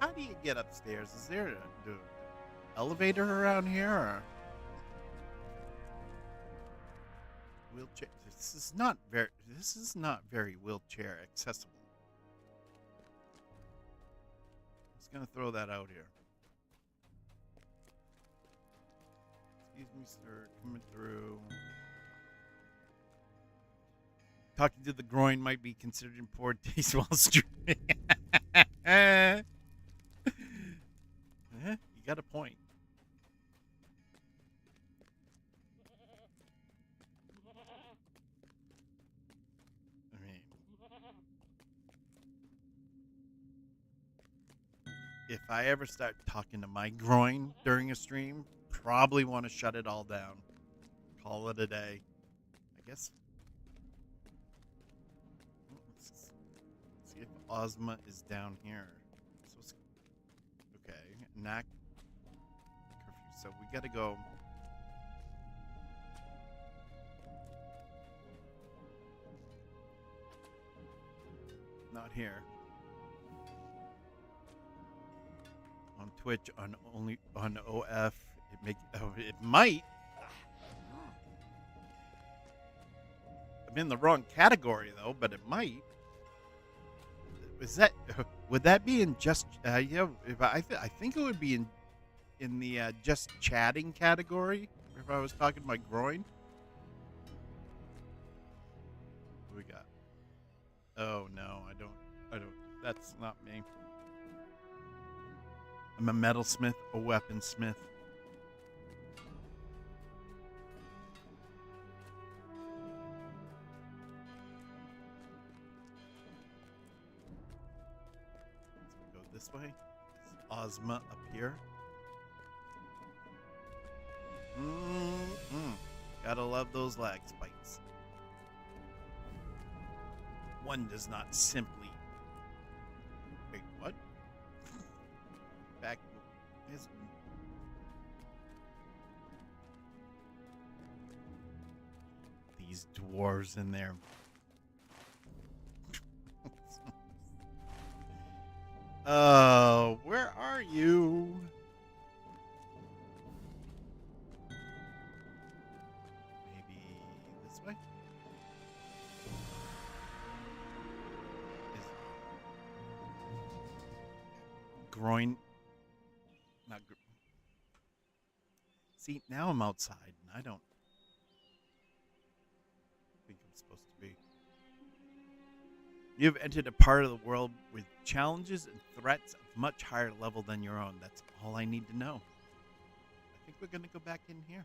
How do you get upstairs? Is there an elevator around here? Or wheelchair? This is not very wheelchair accessible. Just gonna throw that out here. Excuse me, sir. Coming through. Talking to the Groin might be considered in poor taste while streaming. You got a point. I mean, if I ever start talking to my Groin during a stream, probably want to shut it all down. Call it a day. I guess. Let's see if Ozma is down here. Okay, knock curfew. So we gotta go. Not here. On Twitch, on OF, it might. I'm in the wrong category though, but it might. Would that be in just if I think it would be in the just chatting category if I was talking to my Groin. What we got? Oh no, I don't that's not me. I'm a metalsmith, a weaponsmith. This way. Ozma up here. Gotta love those lag spikes. One does not simply. Wait, what? Back. These dwarves in there. Oh, where are you? Maybe this way? Is Groin not See, now I'm outside and I don't think I'm supposed to be. You've entered a part of the world with challenges and threats of much higher level than your own. That's all I need to know. I think we're going to go back in here.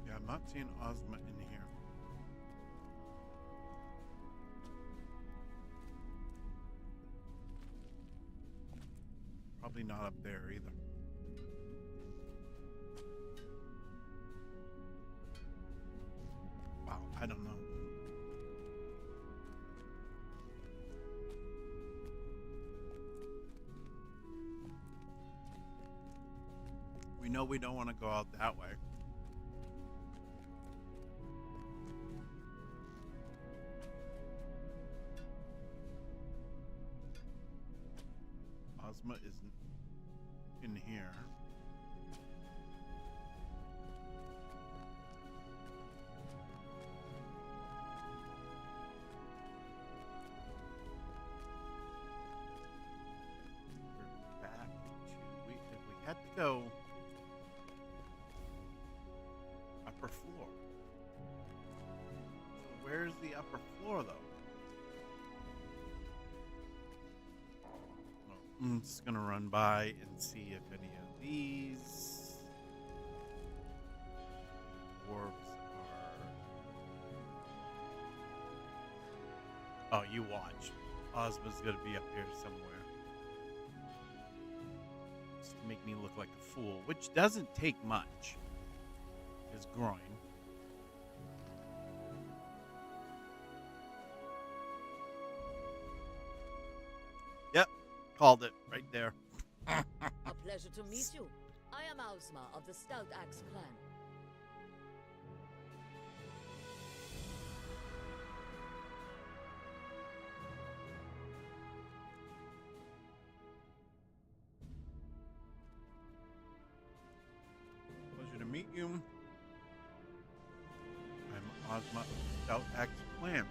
Yeah, I'm not seeing Ozma in here. Probably not up there either. Wow, I don't know. We know we don't want to go out that way. Ozma isn't in here. We're back to if we had to go upper floor. So where's the upper floor though? I'm just gonna run by and see if any of these dwarves are. Oh, you watch. Ozma's gonna be up here somewhere. Just to make me look like a fool, which doesn't take much. His groin. Yep. Called it right there. A pleasure to meet you. I am Ozma of the Stout Axe clan. Pleasure to meet you. I'm Ozma of the Stout Axe clan.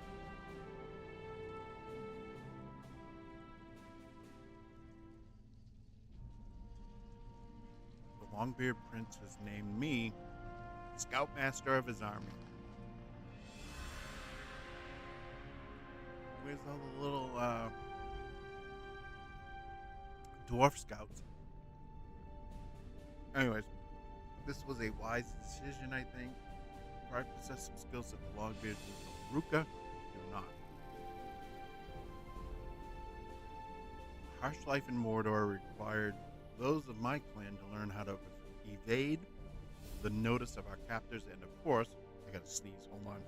Longbeard Prince has named me Scoutmaster of his army. Where's all the little dwarf scouts? Anyways, this was a wise decision, I think. I possess some skills that the Longbeards of Ruka do not. Harsh life in Mordor required those of my clan to learn how to evade the notice of our captors, and of course, I gotta sneeze, hold on.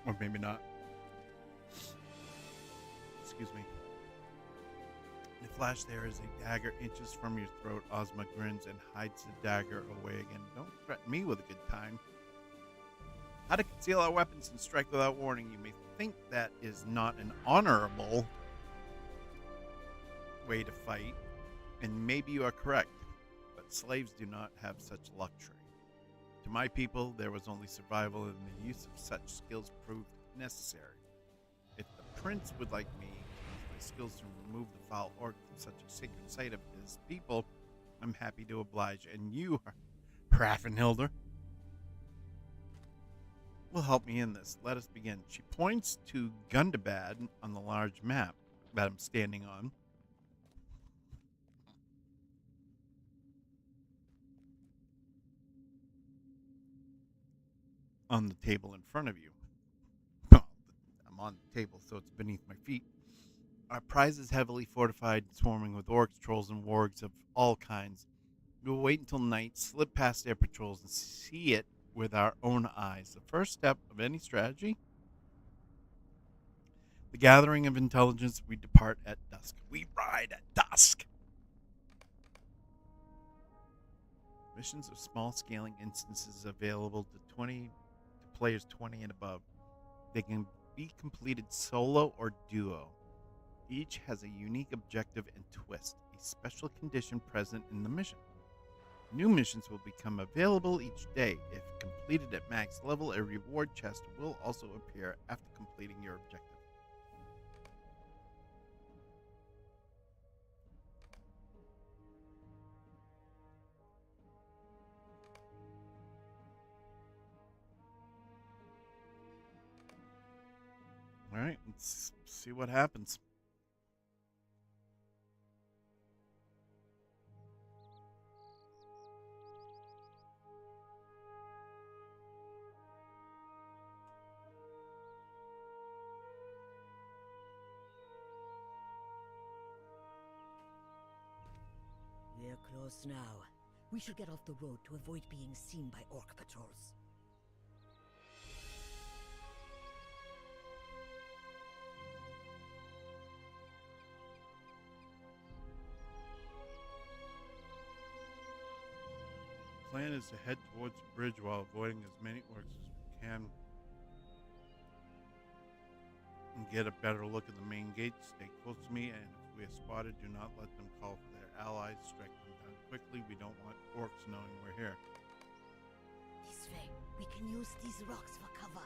Or maybe not. Excuse me. In a flash, there is a dagger inches from your throat. Ozma grins and hides the dagger away again. Don't threaten me with a good time. How to conceal our weapons and strike without warning. You may think that is not an honorable way to fight, and maybe you are correct, but slaves do not have such luxury. To my people, there was only survival, and the use of such skills proved necessary. If the prince would like me skills to remove the foul orc from such a sacred site of his people, I'm happy to oblige. And you, Hrafnhildur, will help me in this. Let us begin. She points to Gundabad on the large map that I'm standing on the table in front of you. Well, I'm on the table, so it's beneath my feet. Our prize is heavily fortified, swarming with orcs, trolls, and wargs of all kinds. We will wait until night, slip past their patrols, and see it with our own eyes. The first step of any strategy, the gathering of intelligence. We depart at dusk. We ride at dusk. Missions of small scaling instances available to players 20 and above. They can be completed solo or duo. Each has a unique objective and twist, a special condition present in the mission. New missions will become available each day. If completed at max level, a reward chest will also appear after completing your objective. All right, let's see what happens. We're close now. We should get off the road to avoid being seen by orc patrols. The plan is to head towards the bridge while avoiding as many orcs as we can and get a better look at the main gate. Stay close to me, and if we are spotted, do not let them call for their allies. Strike them down quickly. We don't want orcs knowing we're here. This way, we can use these rocks for cover.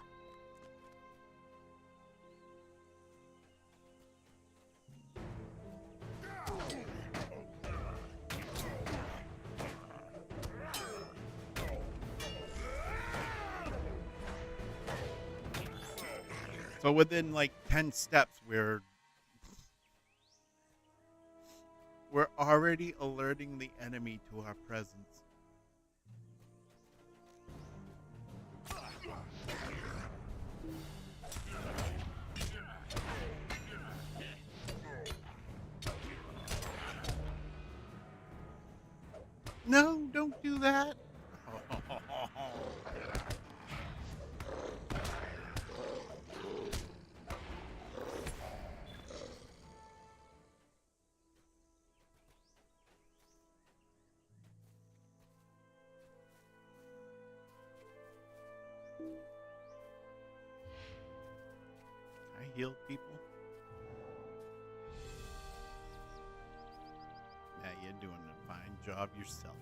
So within like 10 steps, we're already alerting the enemy to our presence. No, don't do that. I heal people. Yeah, you're doing a fine job yourself.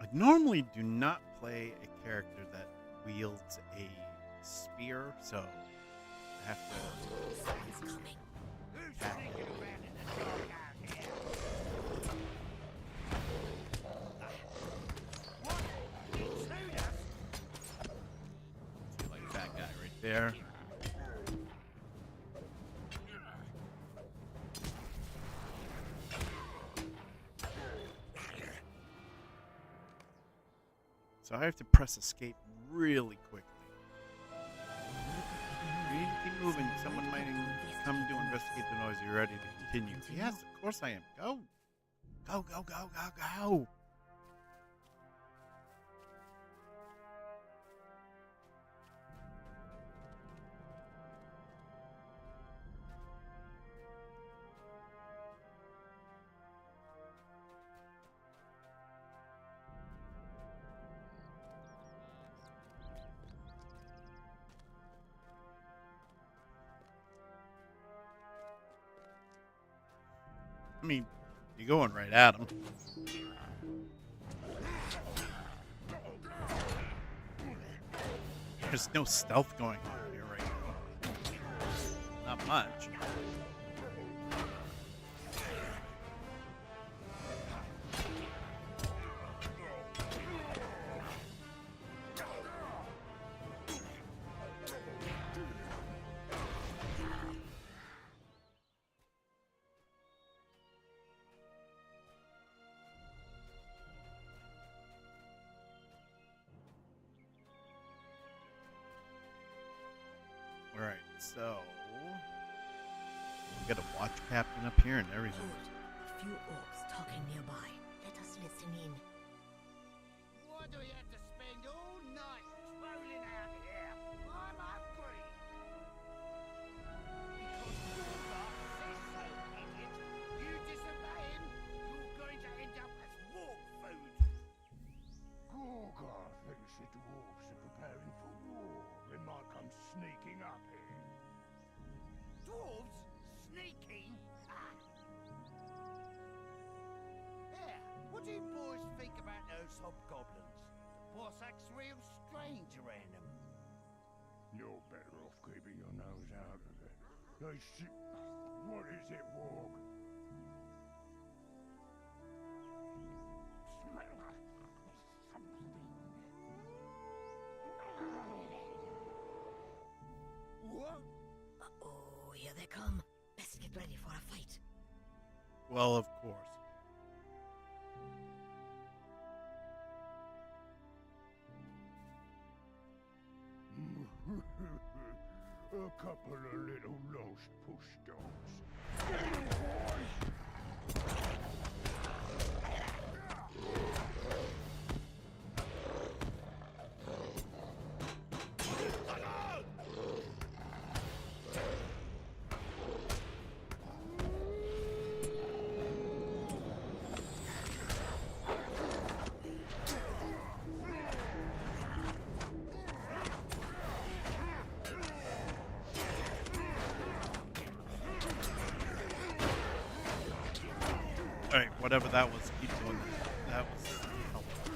I normally do not play a character that wields a spear, so I have to see, like that guy right there. So I have to press escape really quickly. We need to keep moving. Someone might come to investigate the noise. You're ready to continue. Yes, of course I am. Go. Go, go, go, go, go. I mean, You're going right at him. There's no stealth going on here right now. Not much. Alright, so we got a watch captain up here and everything. A few orcs talking nearby. Let us listen in. Why do we have to spend all night strolling out here? I'm hungry. Because Gorgar says so, idiot. You disobey him, you're going to end up as war food. Gorgar thinks the dwarves are preparing for war. They might come sneaking up here. Dwarves? Sneaking? Ah. Yeah, what do you boys think about those hobgoblins? The boss acts real strange around them. You're better off keeping your nose out of it. They What is it, Warg? Smell something. What? Uh-oh, here they come. Best get ready for a fight. Well, of course. A couple of little lost push dogs. Alright, whatever that was, keep doing that. That was helpful.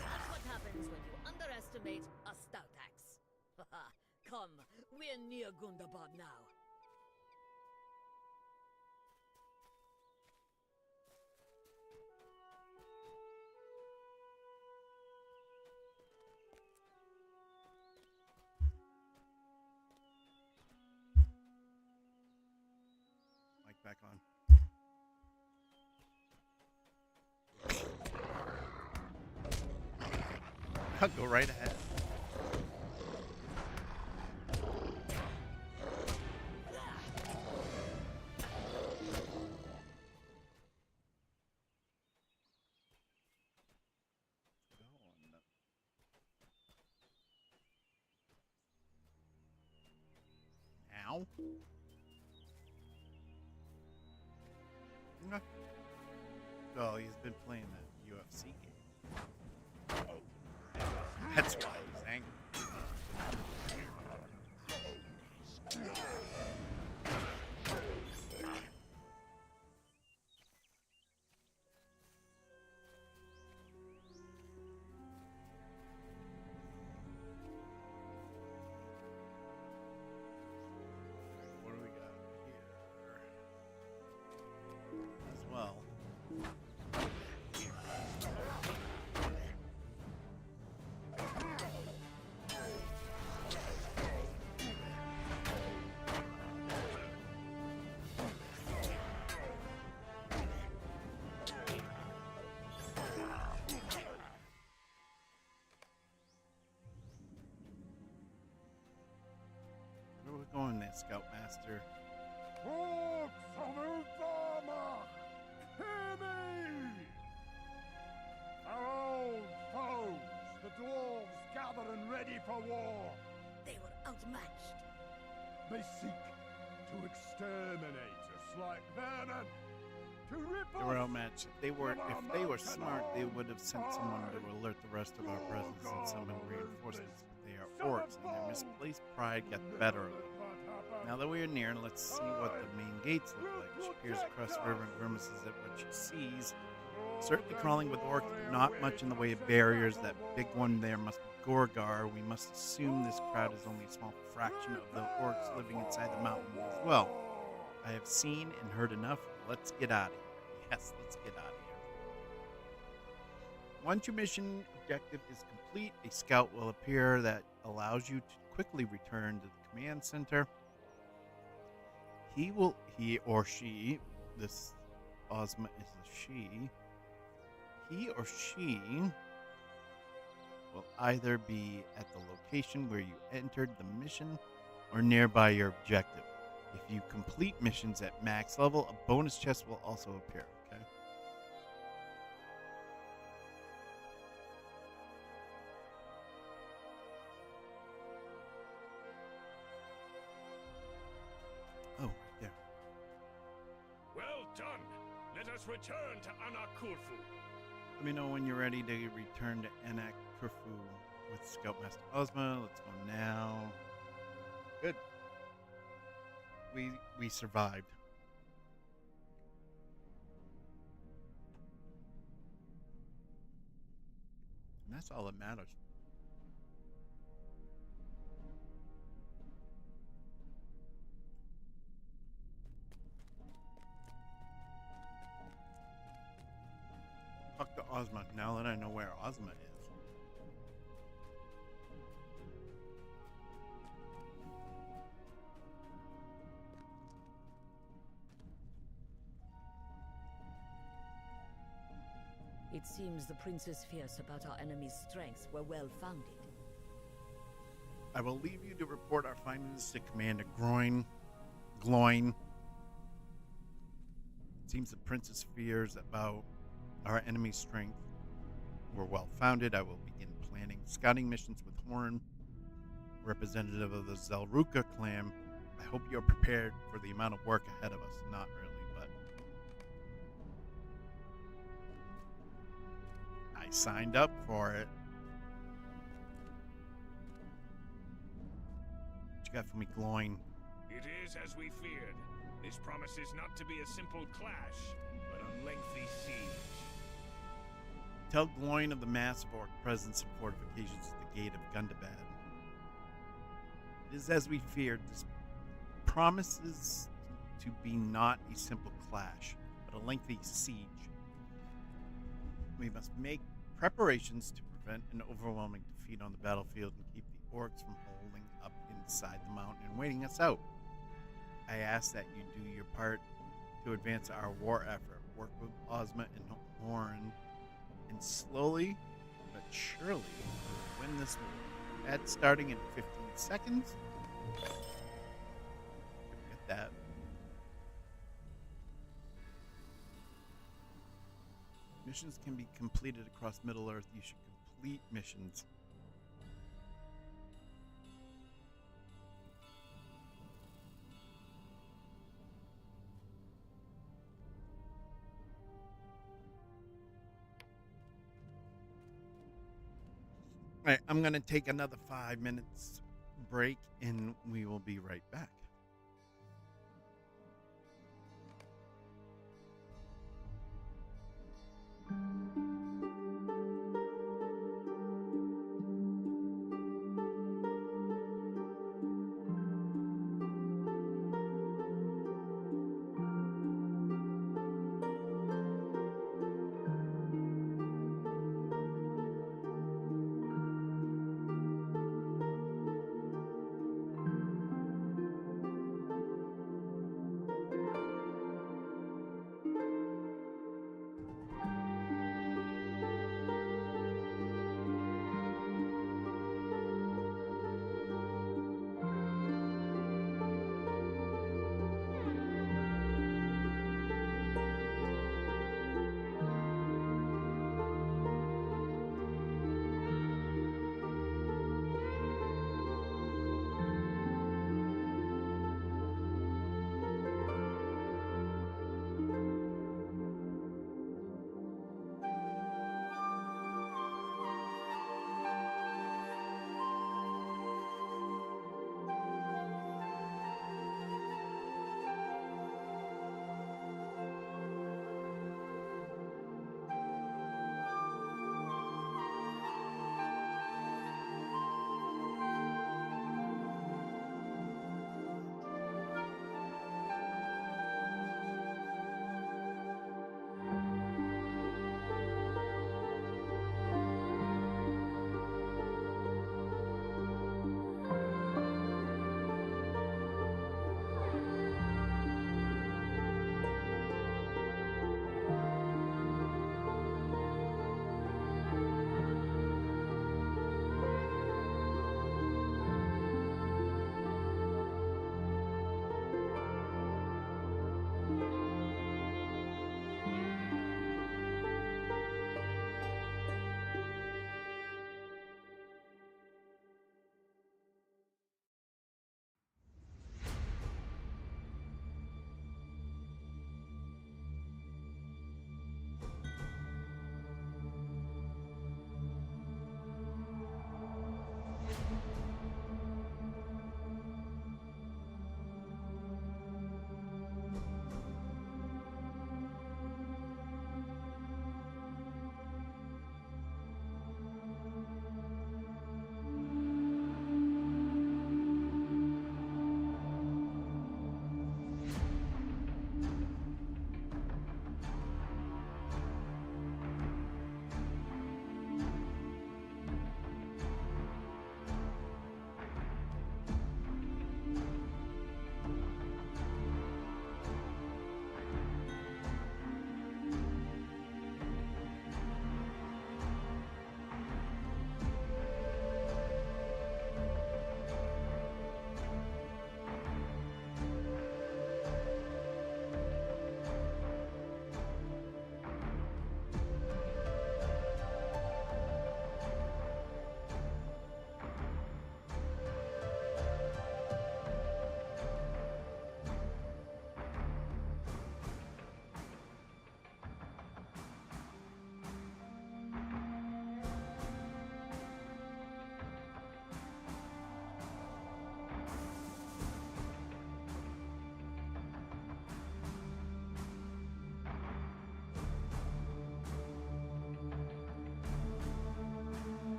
That's what happens when you underestimate a stout axe. Come, we're near Gundabad now. Mic back on. I'll go right ahead. Now? Okay. Oh, he's been playing that UFC game. That's why he's angry. What do we got here? As well. it going there, Scoutmaster? Orcs of Ulthamar, hear me! Our old foes, the dwarves, gather and ready for war. They were outmatched. They seek to exterminate us like vermin, to rip They were us. outmatched. If they were smart, they would have sent someone to alert the rest of our presence and summon reinforcements. But they are orcs, and their misplaced pride got the better of them. Now that we are near, let's see what the main gates look like. She peers across the river and grimaces at what she sees. Certainly crawling with orcs, but not much in the way of barriers. That big one there must be Gorgar. We must assume this crowd is only a small fraction of the orcs living inside the mountain as well. I have seen and heard enough. Let's get out of here. Yes, let's get out of here. Once your mission objective is complete, a scout will appear that allows you to quickly return to the command center. He or she, this Ozma is a she, he or she will either be at the location where you entered the mission or nearby your objective. If you complete missions at max level, a bonus chest will also appear, okay? Oh, right there. Well done. Let us return to Anakurfu. Let me know when you're ready to return to Anak Kurfu with Scoutmaster Ozma. Let's go now. Good. We survived. And that's all that matters. Talk to Ozma now that I know where Ozma is. It seems the prince's fears about our enemy's strength were well founded. I will leave you to report our findings to Commander Gloin. It seems the prince's fears about our enemy's strength were well founded. I will begin planning scouting missions with Horn, representative of the Zelruka clan. I hope you're prepared for the amount of work ahead of us. Not really, but I signed up for it. What you got for me, Gloin? It is as we feared. This promises not to be a simple clash, but a lengthy siege. Tell Gloin of the massive orc presence and fortifications at the gate of Gundabad. It is as we feared. This promises to be not a simple clash, but a lengthy siege. We must make preparations to prevent an overwhelming defeat on the battlefield and keep the orcs from holding up inside the mountain and waiting us out. I ask that you do your part to advance our war effort. Work with Ozma and Horn, and slowly but surely we'll win this war. Ad starting in 15 seconds. Get that. Missions can be completed across Middle-earth. You should complete missions. All right, I'm going to take another 5 minutes break and we will be right back.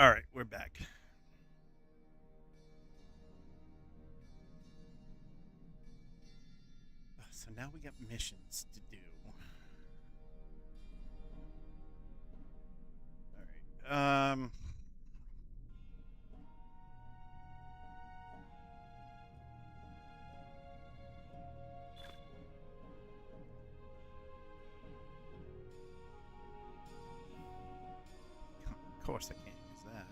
All right, we're back. So now we got missions to do. All right. Of course I can't use that.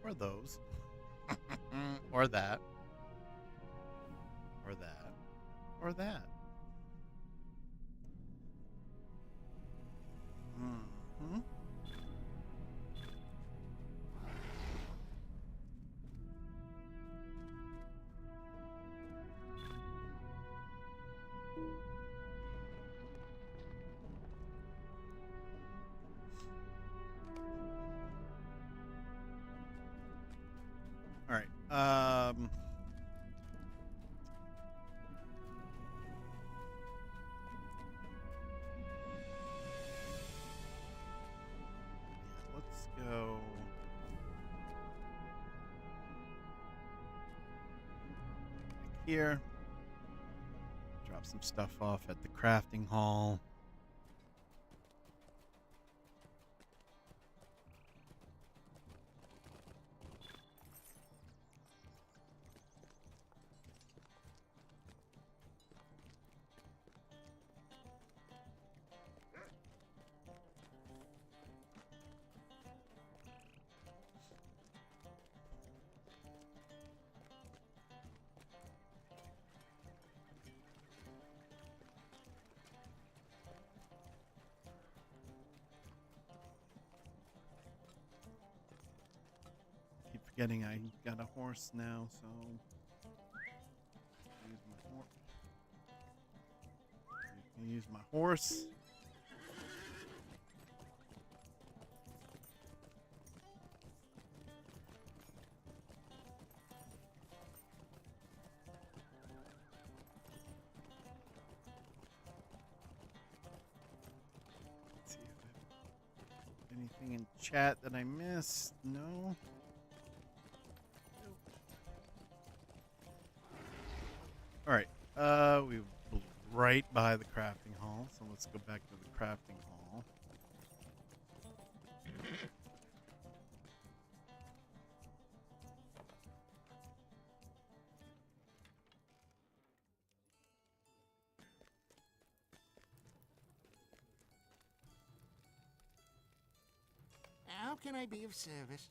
Or those. Or that. Or that. Or that. Mm-hmm. All right. Let's go. Back here. Drop some stuff off at the crafting hall. Keep forgetting I got a horse now, so use my horse. Let's see if anything in chat that I missed. No. All right. We were right by the crafting hall, so let's go back to the crafting hall. How can I be of service?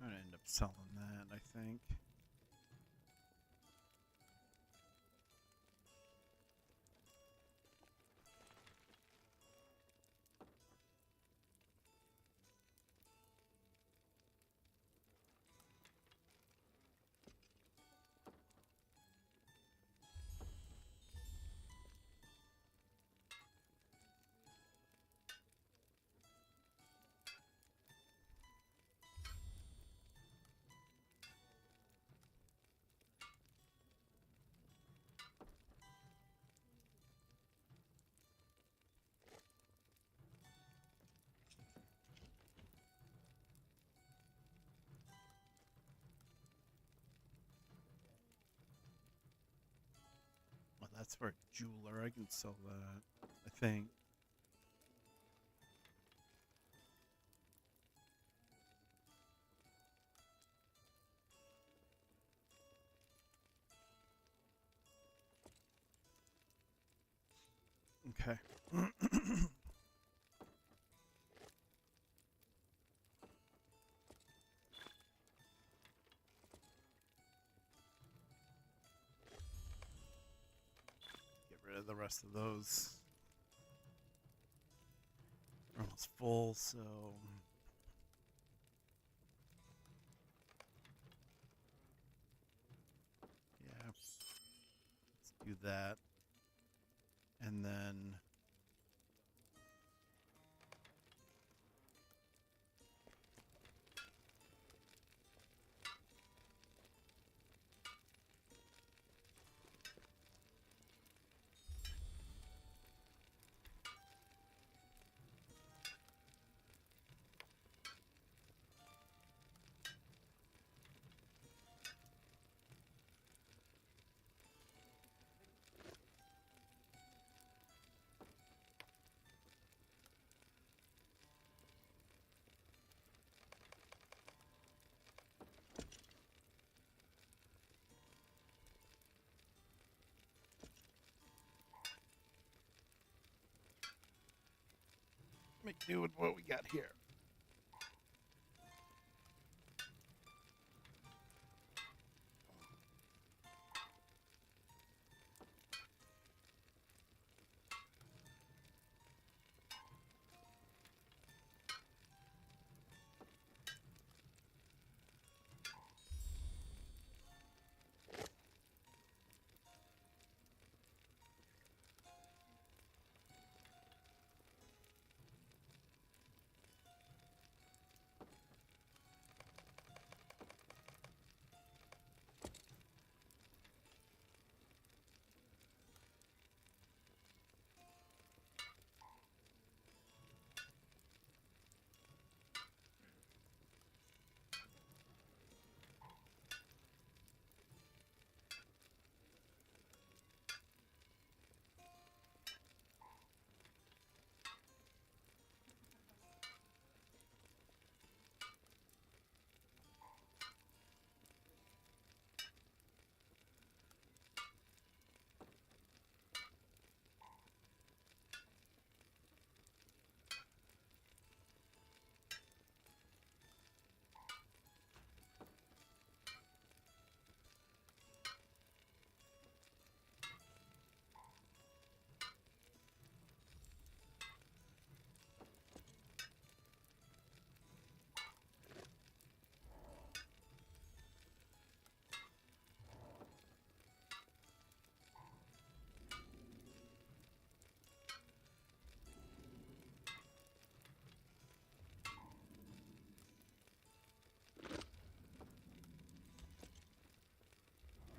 I'm gonna end up selling that, I think. Well, that's for a jeweler. I can sell that, I think. Okay. Get rid of the rest of those. We're almost full, so yeah. Let's do that. And then Make do with what we got here.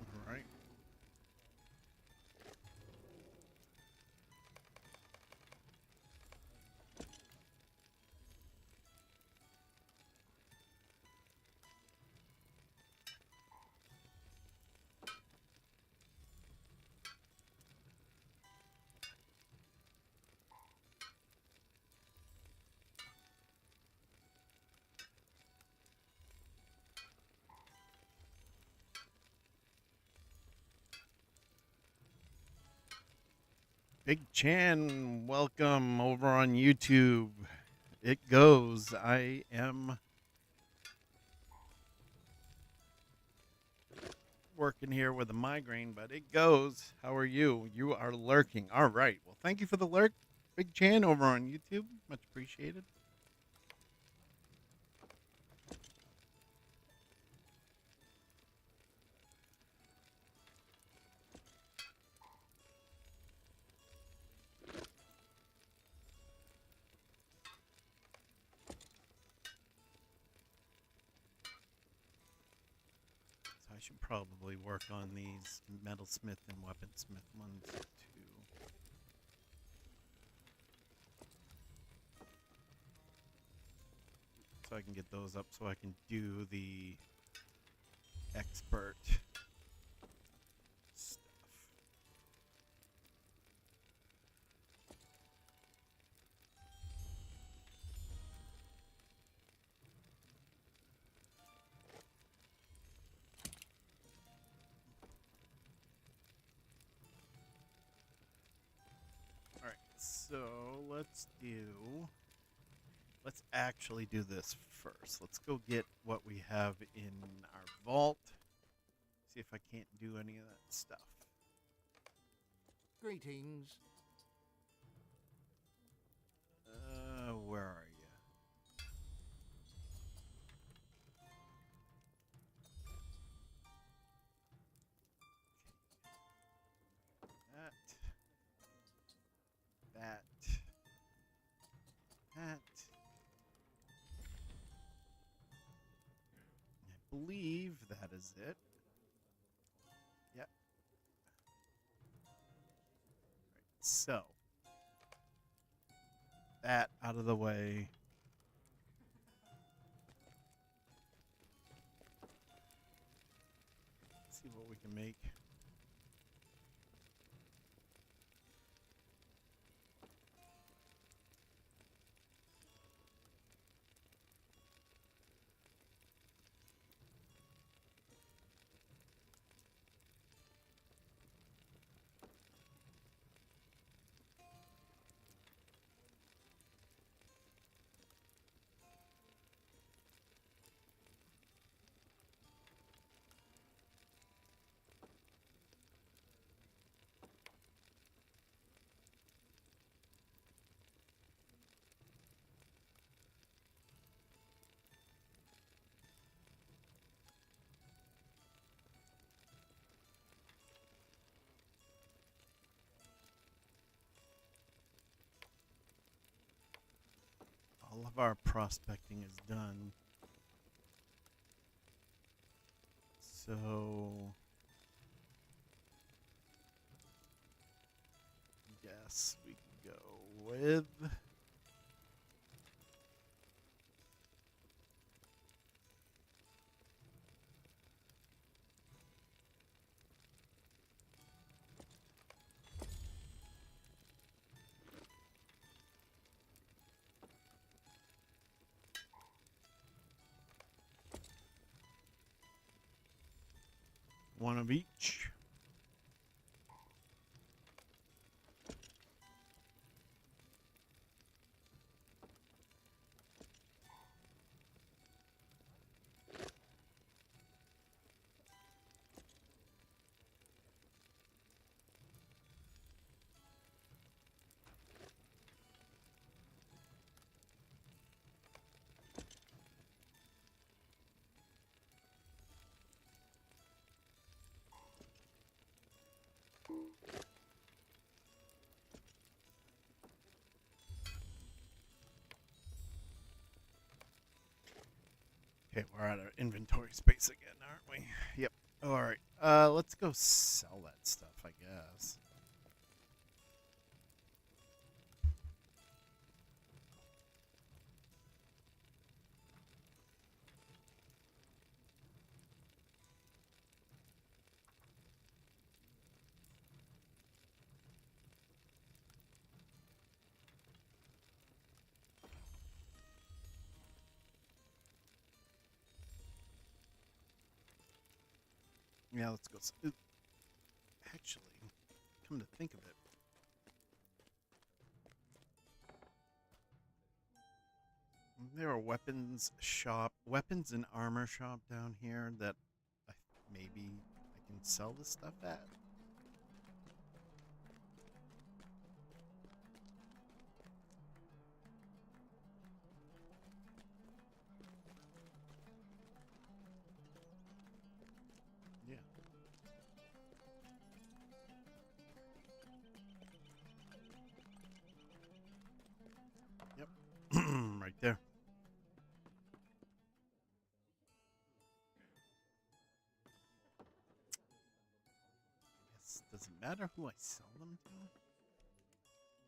All right. Big Chan, welcome over on YouTube. It goes. I am working here with a migraine, but it goes. How are you? You are lurking. All right. Well, thank you for the lurk, Big Chan over on YouTube. Much appreciated. So I should probably work on these metalsmith and weaponsmith ones too. So I can get those up so I can do the expert stuff. All right, so let's actually do this first. Let's go get what we have in our vault. See if I can't do any of that stuff. Greetings. Where are you? That. I believe that is it. Yep. Right, so that out of the way. Let's see what we can make. of our prospecting is done. So, yes, we can go with one of each. Okay, we're out of inventory space again, aren't we? Yep. All right. Let's go sell that stuff, I guess. Yeah, let's go. Actually, come to think of it, there are weapons and armor shop down here that maybe I can sell this stuff at. Yeah. Yep. Right there. Does it matter who I sell them to?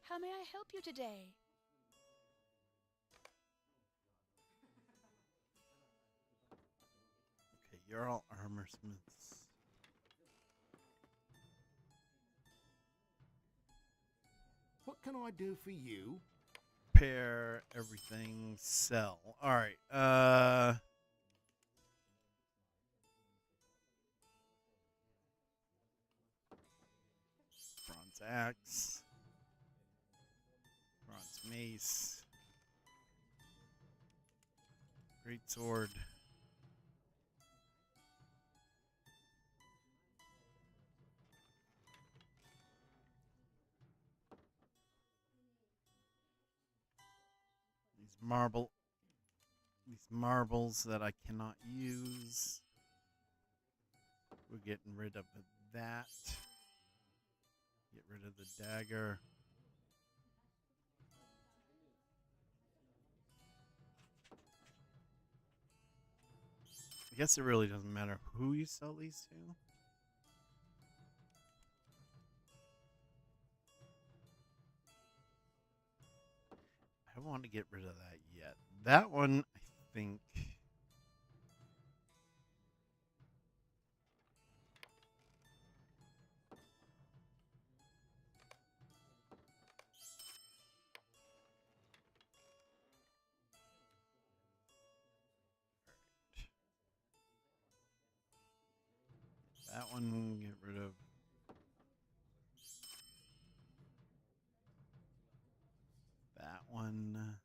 How may I help you today? Okay, you're all armor smiths. What can I do for you? Repair everything, sell. All right. Bronze axe. Bronze mace. Great sword. These marbles that I cannot use. We're getting rid of that. Get rid of the dagger. I guess it really doesn't matter who you sell these to. I don't want to get rid of that yet. That one, I think. That one, get rid of. That one.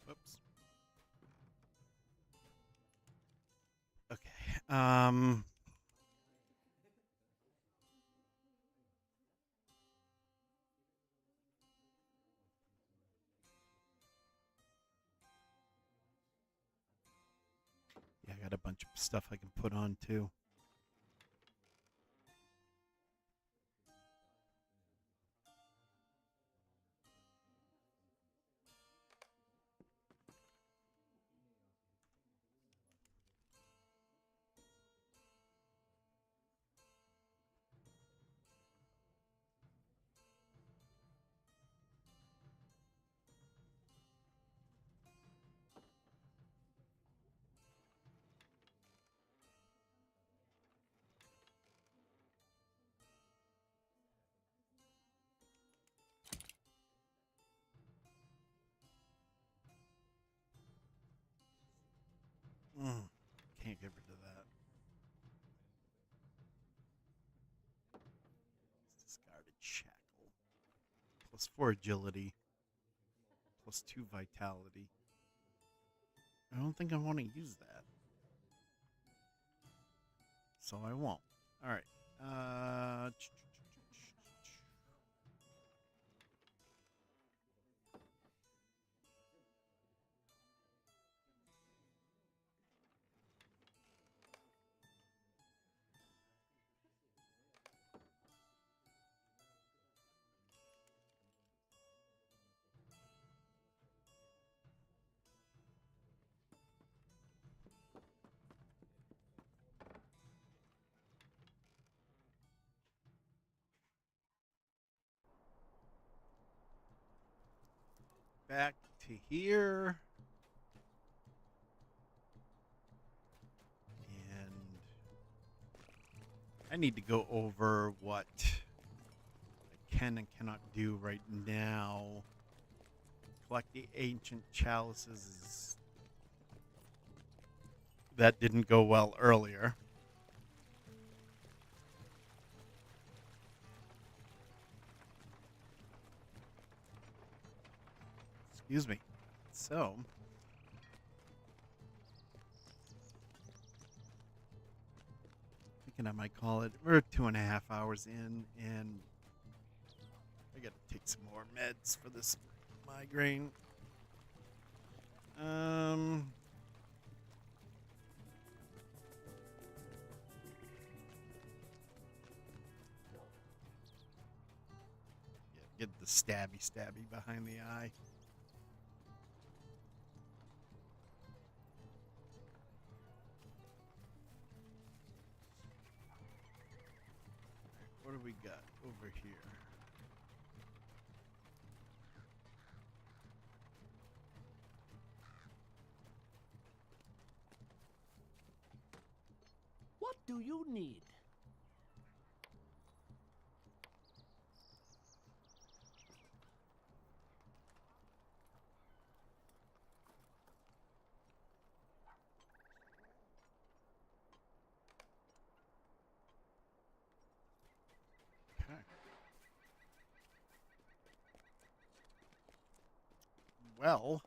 Whoops. Okay. Got a bunch of stuff I can put on too. Can't get rid of that. Discarded shackle. +4 agility. +2 vitality. I don't think I want to use that. So I won't. Alright. Back to here. And I need to go over what I can and cannot do right now. Collect the ancient chalices. That didn't go well earlier. Excuse me. So, thinking I might call it. We're 2.5 hours in, and I gotta take some more meds for this migraine. Yeah, get the stabby behind the eye. What do we got over here? What do you need? Okay. Well,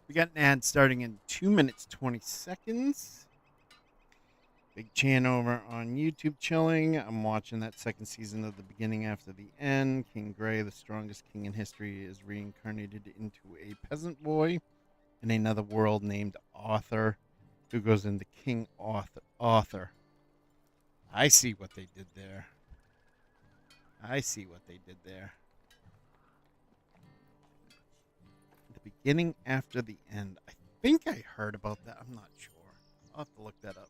we got an ad starting in 2 minutes 20 seconds. Big Chan over on YouTube chilling. I'm watching that second season of The Beginning After the End. King Gray, the strongest king in history, is reincarnated into a peasant boy in another world named Arthur, who goes into King Arthur. I see what they did there. I see what they did there. The Beginning After the End. I think I heard about that. I'm not sure. I'll have to look that up.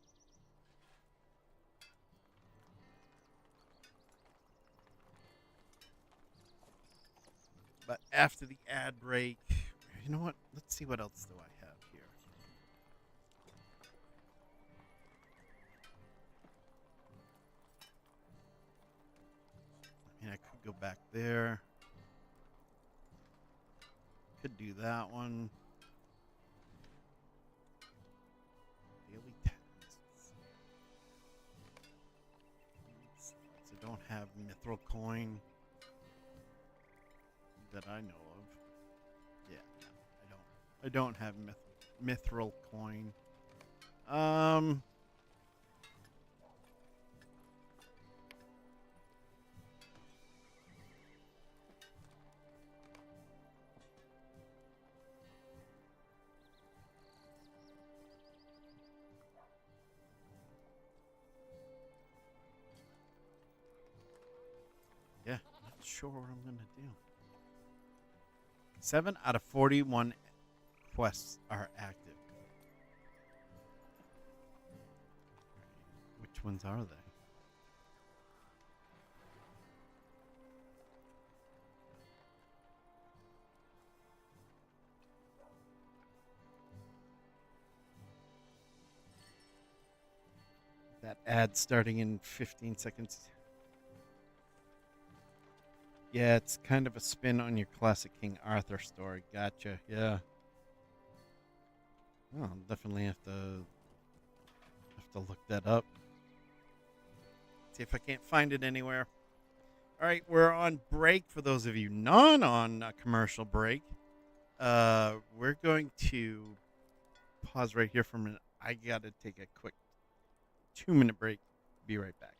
But after the ad break, you know what? Let's see what else do I have here. I mean, I could go back there. Could do that one. Daily tasks. So don't have mithril coin that I know of. Yeah, no, I don't have mithril coin. sure what I'm gonna do. 7 out of 41 quests are active. Which ones are they? That ad starting in 15 seconds. Yeah, it's kind of a spin on your classic King Arthur story. Gotcha. Yeah. Oh, I'll definitely have to look that up. See if I can't find it anywhere. All right, we're on break for those of you not on a commercial break. We're going to pause right here for a minute. I got to take a quick 2-minute break. Be right back.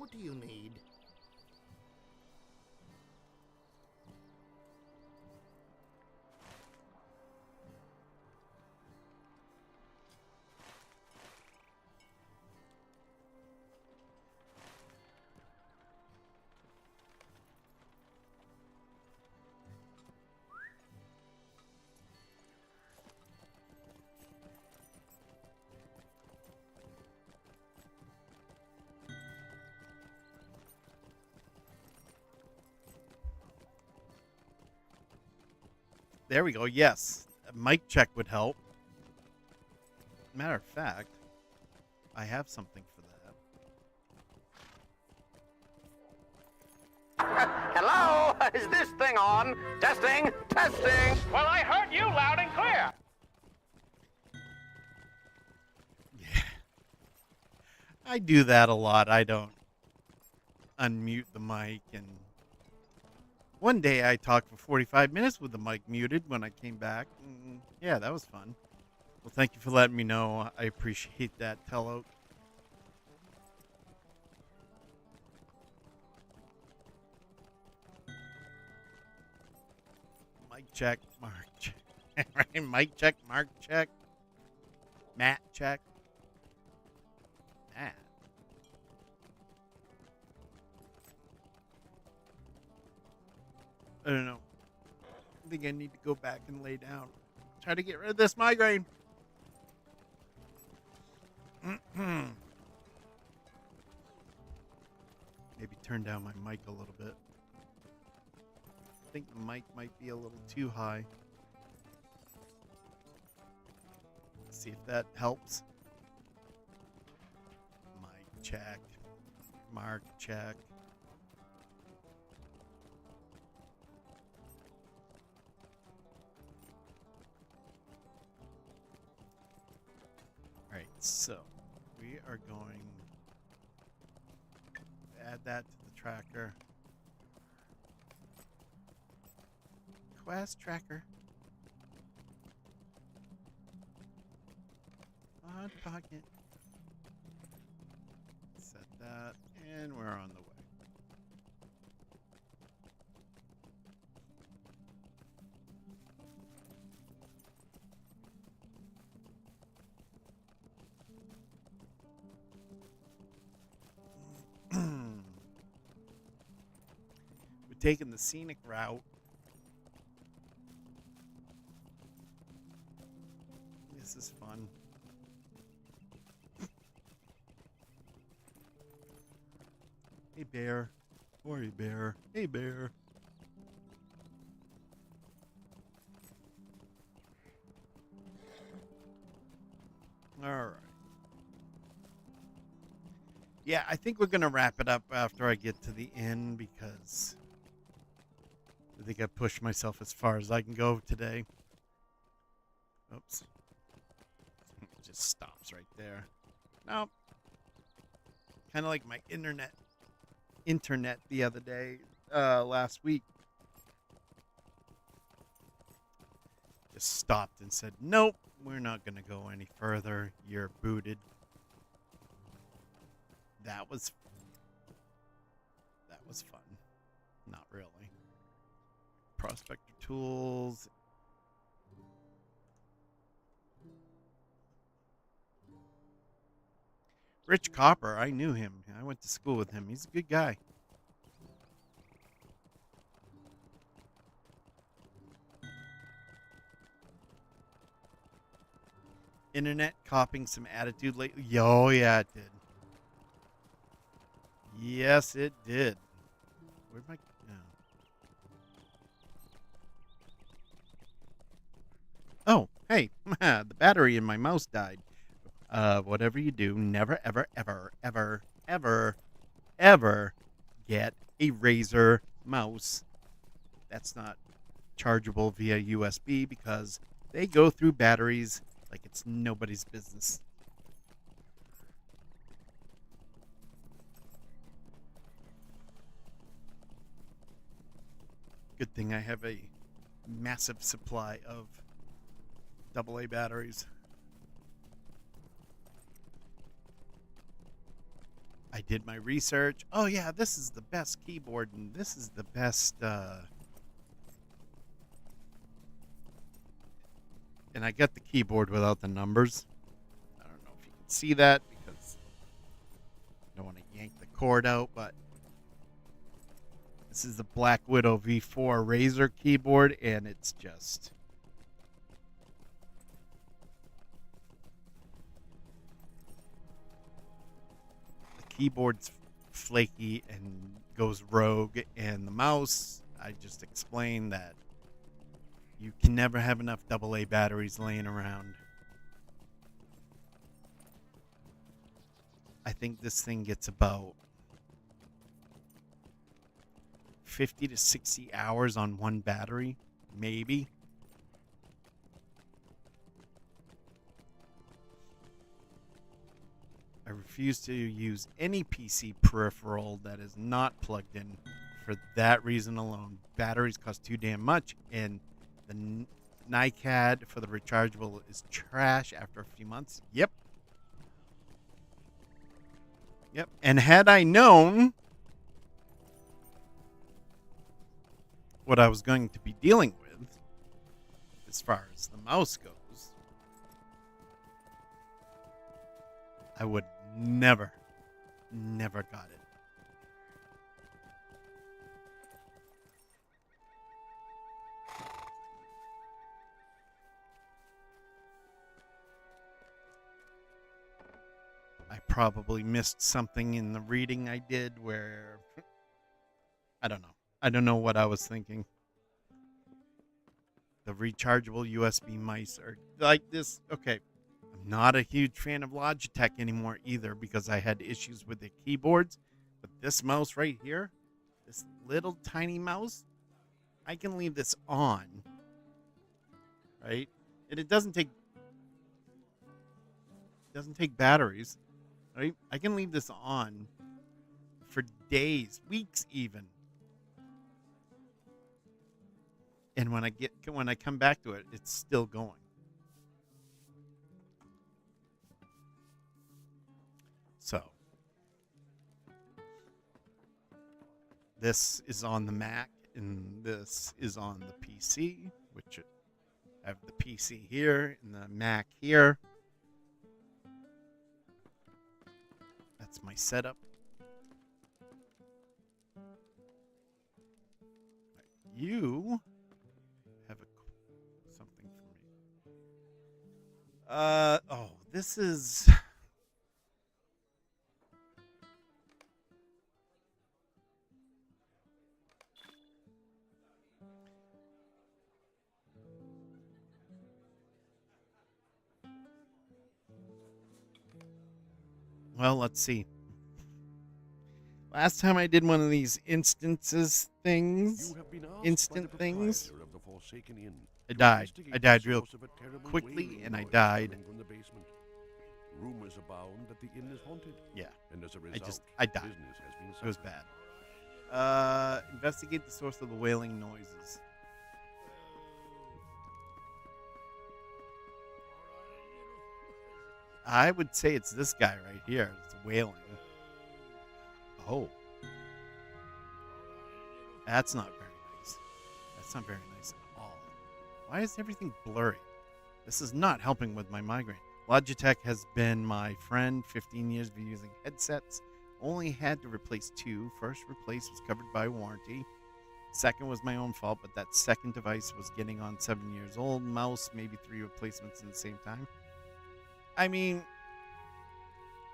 What do you need? There we go. Yes. A mic check would help. Matter of fact, I have something for that. Hello? Is this thing on? Testing? Testing! Well, I heard you loud and clear! Yeah. I do that a lot. I don't unmute the mic, and one day I talked for 45 minutes with the mic muted when I came back. Yeah, that was fun. Well, thank you for letting me know. I appreciate that, Tello. Mic check, Mark check. Right? Mic check, Mark check. Matt check. Matt. I don't know. I think I need to go back and lay down. Try to get rid of this migraine. Maybe turn down my mic a little bit. I think the mic might be a little too high. See if that helps. Mic check. Mark check. Alright, so we are going to add that to the tracker. Quest tracker. Odd pocket. Set that, and we're on the way. We're taking the scenic route. This is fun. Hey, bear. How are you, bear? Hey, bear. All right. Yeah, I think we're going to wrap it up after I get to the inn because I think I pushed myself as far as I can go today. Oops. It just stops right there. Nope. Kind of like my internet the other day, last week. Just stopped and said, nope, we're not going to go any further. You're booted. That was fun. Not really. Prospector tools. Rich Copper, I knew him. I went to school with him. He's a good guy. Internet copying some attitude lately. Oh, yeah, it did. Yes, it did. Where'd my... Oh, hey, the battery in my mouse died. Whatever you do, never, ever, ever, ever, ever, ever get a Razer mouse that's not chargeable via USB because they go through batteries like it's nobody's business. Good thing I have a massive supply of AA batteries. I did my research. Oh yeah, this is the best keyboard and this is the best and I got the keyboard without the numbers. I don't know if you can see that because I don't want to yank the cord out, but this is the Black Widow V4 Razer keyboard and it's just keyboard's flaky and goes rogue, and the mouse, I just explained that you can never have enough AA batteries laying around. I think this thing gets about 50 to 60 hours on one battery, maybe. I refuse to use any PC peripheral that is not plugged in for that reason alone. Batteries cost too damn much, and the NiCad for the rechargeable is trash after a few months. Yep. And had I known what I was going to be dealing with as far as the mouse goes, I would never got it. I probably missed something in the reading I did where I don't know. I don't know what I was thinking. The rechargeable USB mice are like this. Okay. I'm not a huge fan of Logitech anymore either because I had issues with the keyboards. But this mouse right here, this little tiny mouse, I can leave this on. Right? And it doesn't take batteries. Right? I can leave this on for days, weeks even. And when I come back to it, it's still going. So, this is on the Mac, and this is on the PC, which I have the PC here and the Mac here. That's my setup. You have something for me. Oh, this is... Well, let's see. Last time I did one of these instant things, I died. I died real quickly, and I died. Rumors abound that the inn is haunted. Yeah. And as a result, I died. business has been It was suffering. bad. Investigate the source of the wailing noises. I would say it's this guy right here. It's wailing. Oh. That's not very nice. That's not very nice at all. Why is everything blurry? This is not helping with my migraine. Logitech has been my friend. 15 years of using headsets. Only had to replace 2. First replace was covered by warranty. Second was my own fault, but that second device was getting on 7 years old. Mouse, maybe 3 replacements in the same time. I mean,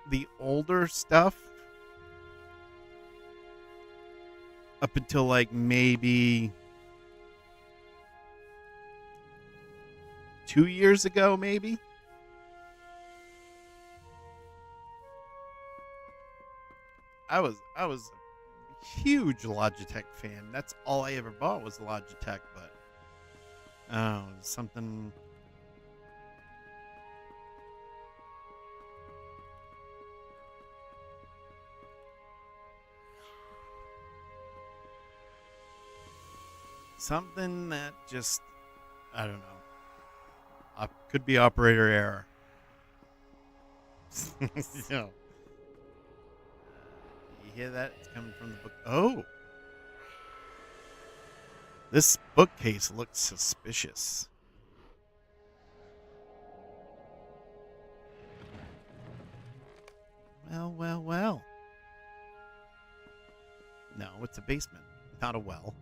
the older stuff, up until like maybe 2 years ago, maybe. I was a huge Logitech fan. That's all I ever bought was Logitech, but something. Something that just, I don't know. Could be operator error. So, hear that? It's coming from the book. Oh! This bookcase looks suspicious. Well, well, well. No, it's a basement, not a well.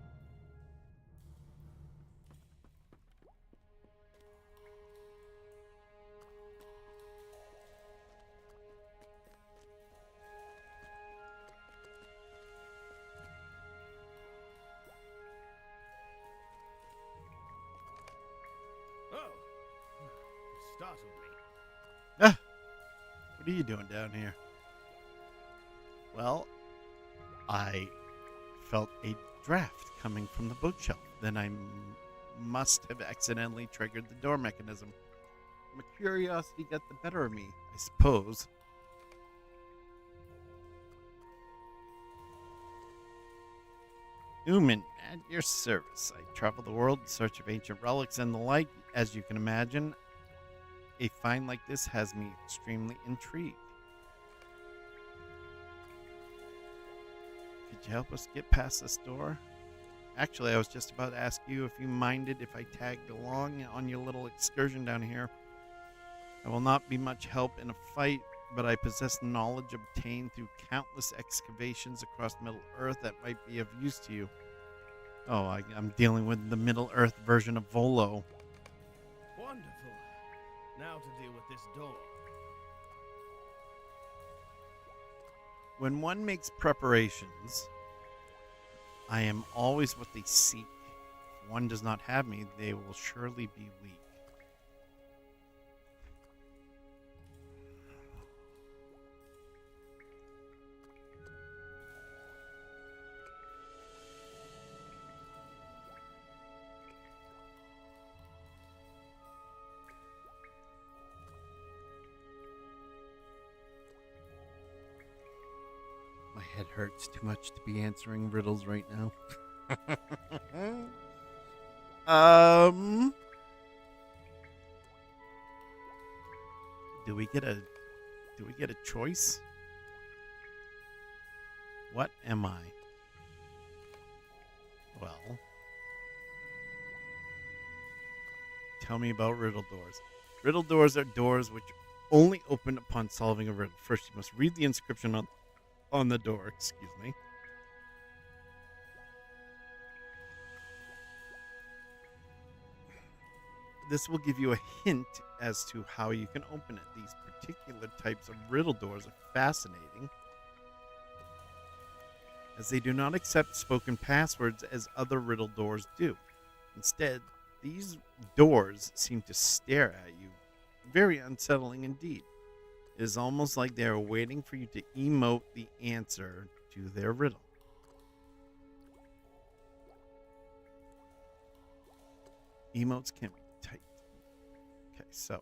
Oh, startled me. Ah, what are you doing down here? Well, I felt a draft coming from the bookshelf. Then I must have accidentally triggered the door mechanism. My curiosity got the better of me, I suppose. Human, at your service. I travel the world in search of ancient relics and the like. As you can imagine, a find like this has me extremely intrigued. Could you help us get past this door? Actually, I was just about to ask you if you minded if I tagged along on your little excursion down here. I will not be much help in a fight, but I possess knowledge obtained through countless excavations across Middle-earth that might be of use to you. Oh, I'm dealing with the Middle-earth version of Volo. Wonderful. Now to deal with this door. When one makes preparations, I am always what they seek. If one does not have me, they will surely be weak. My head hurts too much to be answering riddles right now. Do we get a choice? What am I? Well, tell me about riddle doors. Riddle doors are doors which only open upon solving a riddle. First, you must read the inscription on the door, excuse me. This will give you a hint as to how you can open it. These particular types of riddle doors are fascinating, as they do not accept spoken passwords as other riddle doors do. Instead, these doors seem to stare at you. Very unsettling indeed. It is almost like they are waiting for you to emote the answer to their riddle. Emotes can be typed. Okay, so.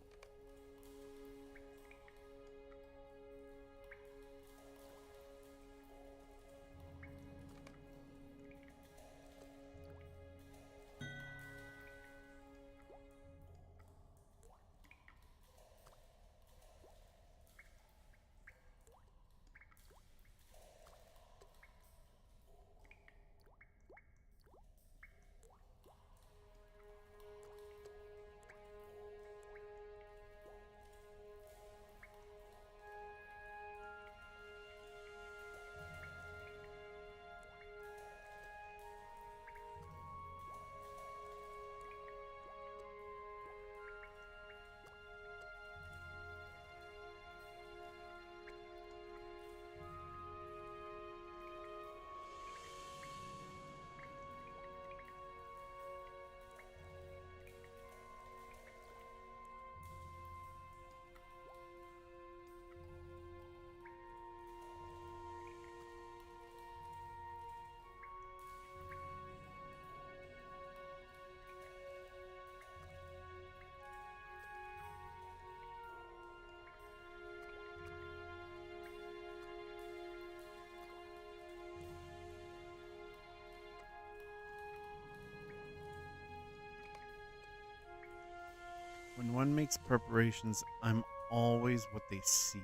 When one makes preparations, I'm always what they seek.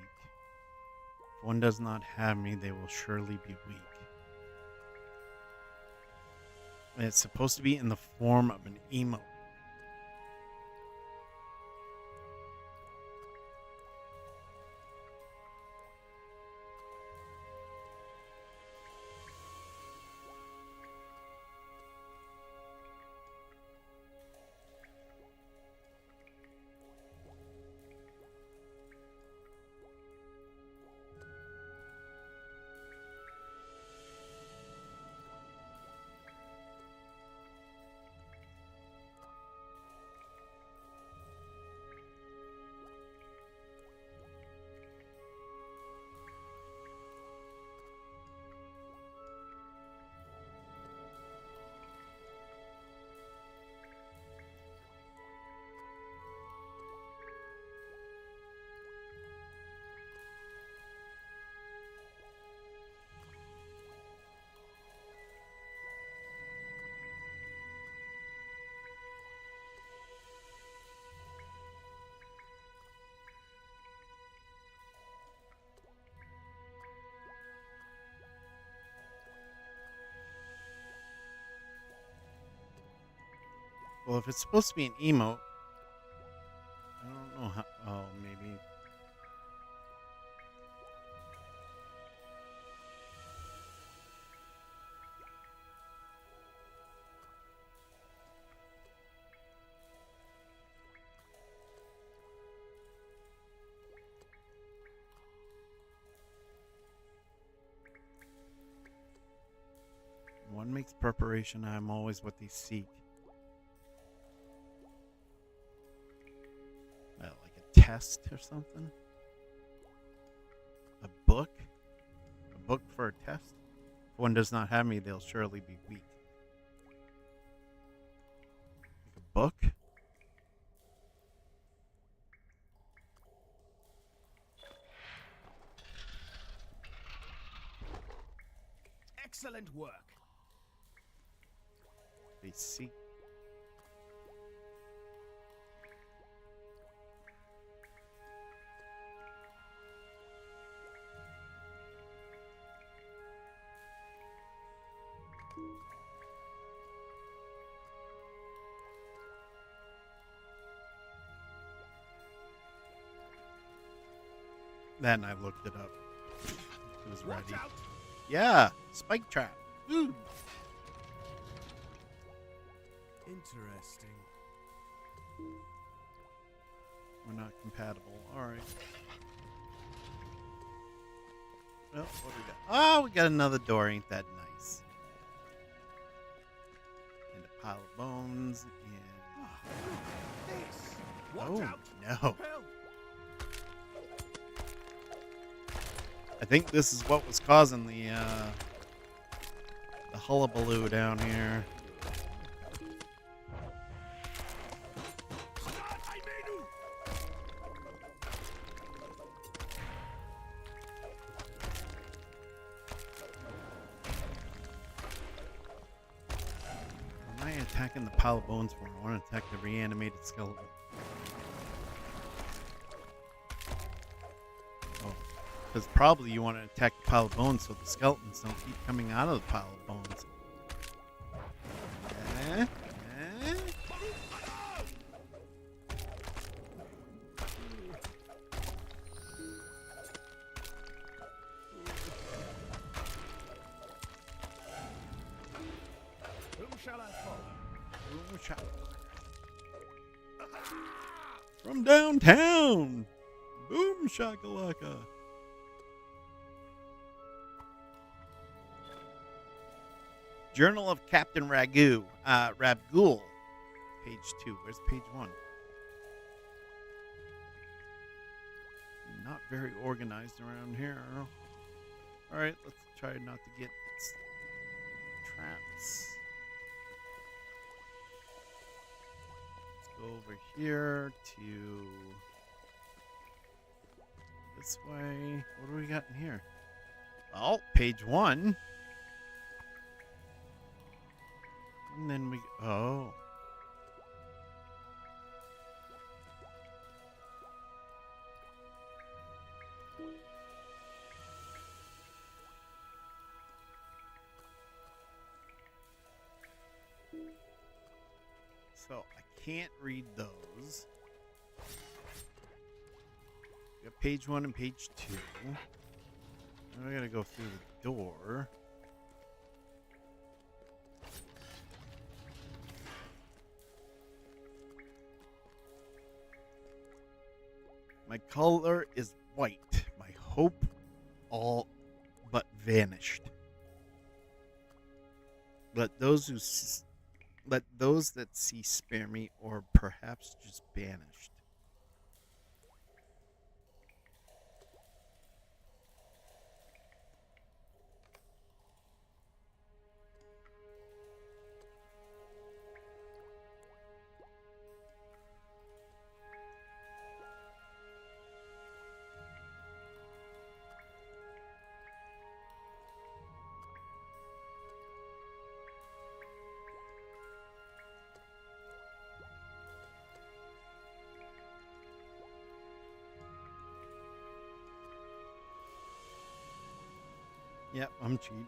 If one does not have me, they will surely be weak. And it's supposed to be in the form of an emote. Well, if it's supposed to be an emote, I don't know how. Oh, maybe. One makes preparation. I'm always what they seek. Like a test or something? A book? A book for a test? If one does not have me, they'll surely be weak. Like a book? Excellent work. They seek. Then I looked it up. It was ready. Watch out. Yeah, spike trap. Ooh. Interesting. We're not compatible. All right. Well, what do we got? Oh, we got another door. Ain't that nice? And a pile of bones. And This. Watch oh out. no! Help. I think this is what was causing the hullabaloo down here. I'm not attacking the pile of bones for. I want to attack the reanimated skeleton. Oh, because probably you want to attack the pile of bones so the skeletons don't keep coming out of the pile of bones. Eh? Eh? Whom shall I follow? Ooh, shot. From downtown! Boom shakalaka! Journal of Captain Ragu, Rabgul. Page 2. Where's page 1? Not very organized around here. Alright, let's try not to get traps. Let's go over here to this way. What do we got in here? Oh, page 1. And then we... Oh. So I can't read those. We got page 1 and page 2. Then we're gonna go through the door. My color is white. My hope all but vanished. Let those that see spare me, or perhaps just banished. Yep, I'm cheating.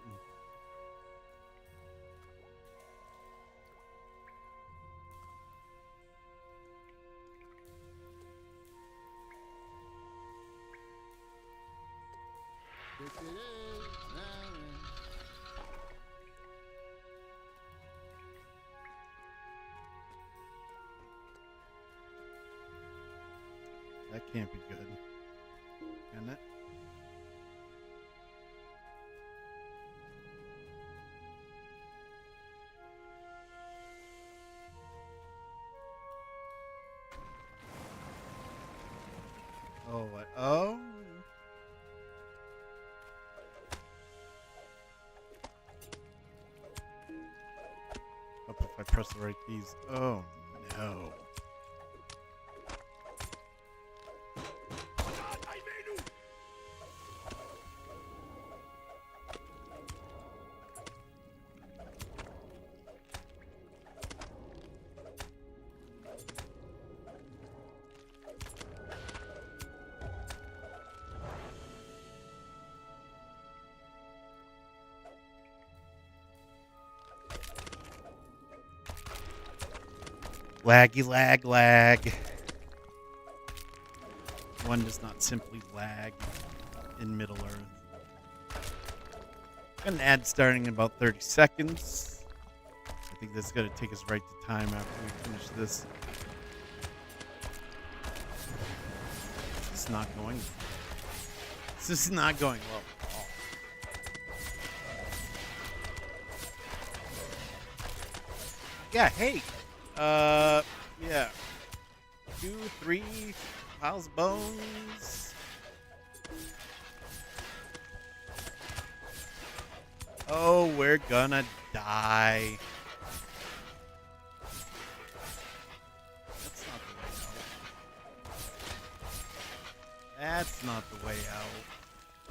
That can't be good. Can it? Oh, what? Oh. Hope if I press the right keys. Oh, no. Laggy lag lag. One does not simply lag in Middle Earth. Got an ad starting in about 30 seconds. I think that's going to take us right to time after we finish this. This is not going. This is not going well at all. Yeah, hey. Yeah. 2, 3 piles of bones. Oh, we're gonna die. That's not the way out. That's not the way out.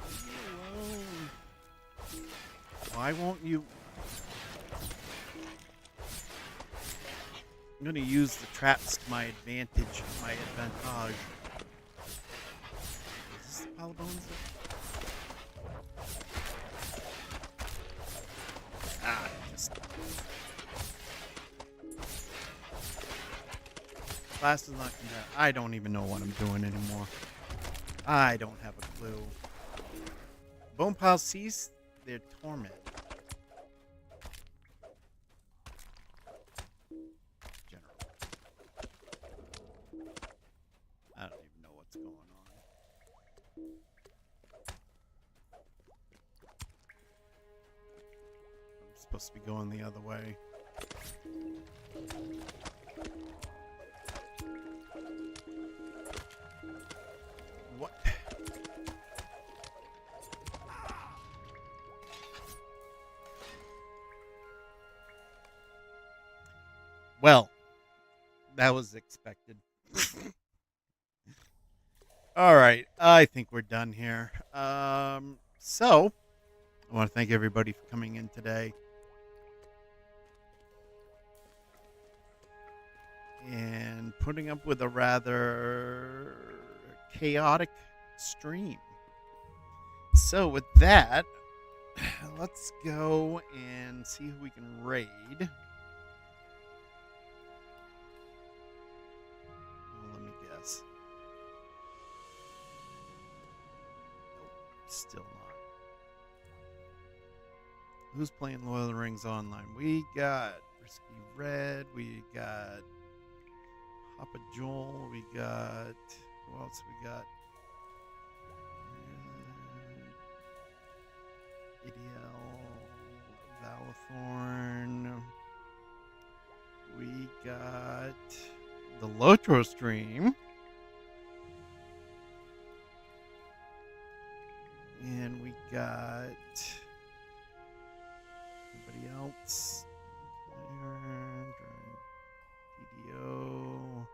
Leave me alone. Why won't you? I'm gonna use the traps to my advantage. My advantage. Is this the pile of bones? Just. Class is not gonna. I don't even know what I'm doing anymore. I don't have a clue. Bone piles cease their torment. I don't even know what's going on. I'm supposed to be going the other way. What? Well, that was expected. All right, I think we're done here. So I want to thank everybody for coming in today and putting up with a rather chaotic stream. So with that, let's go and see who we can raid. Still not. Who's playing Lord of the Rings online? We got Risky Red. We got Papa Joel. We got... Who else we got? Idiel. Valathorn. We got the Lotro stream. And we got anybody else? DDO.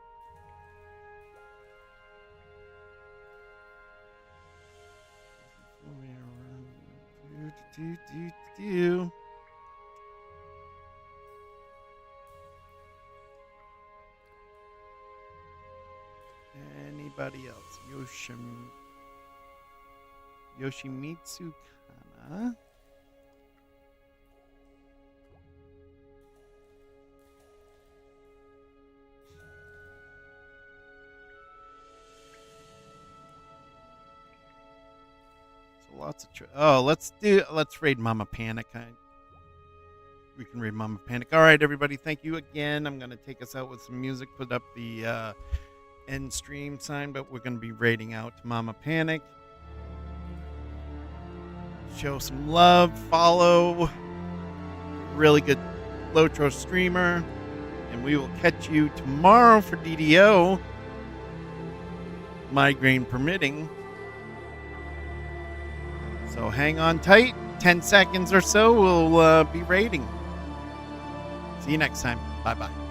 Do. Anybody else? Yoshimitsu Kana. So lots of let's raid Mama Panic. We can raid Mama Panic. All right, everybody, thank you again. I'm gonna take us out with some music. Put up the end stream sign, but we're gonna be raiding out to Mama Panic. Show some love, follow, really good Lotro streamer, and we will catch you tomorrow for DDO, migraine permitting. So hang on tight, 10 seconds or so, we'll be raiding. See you next time. Bye-bye.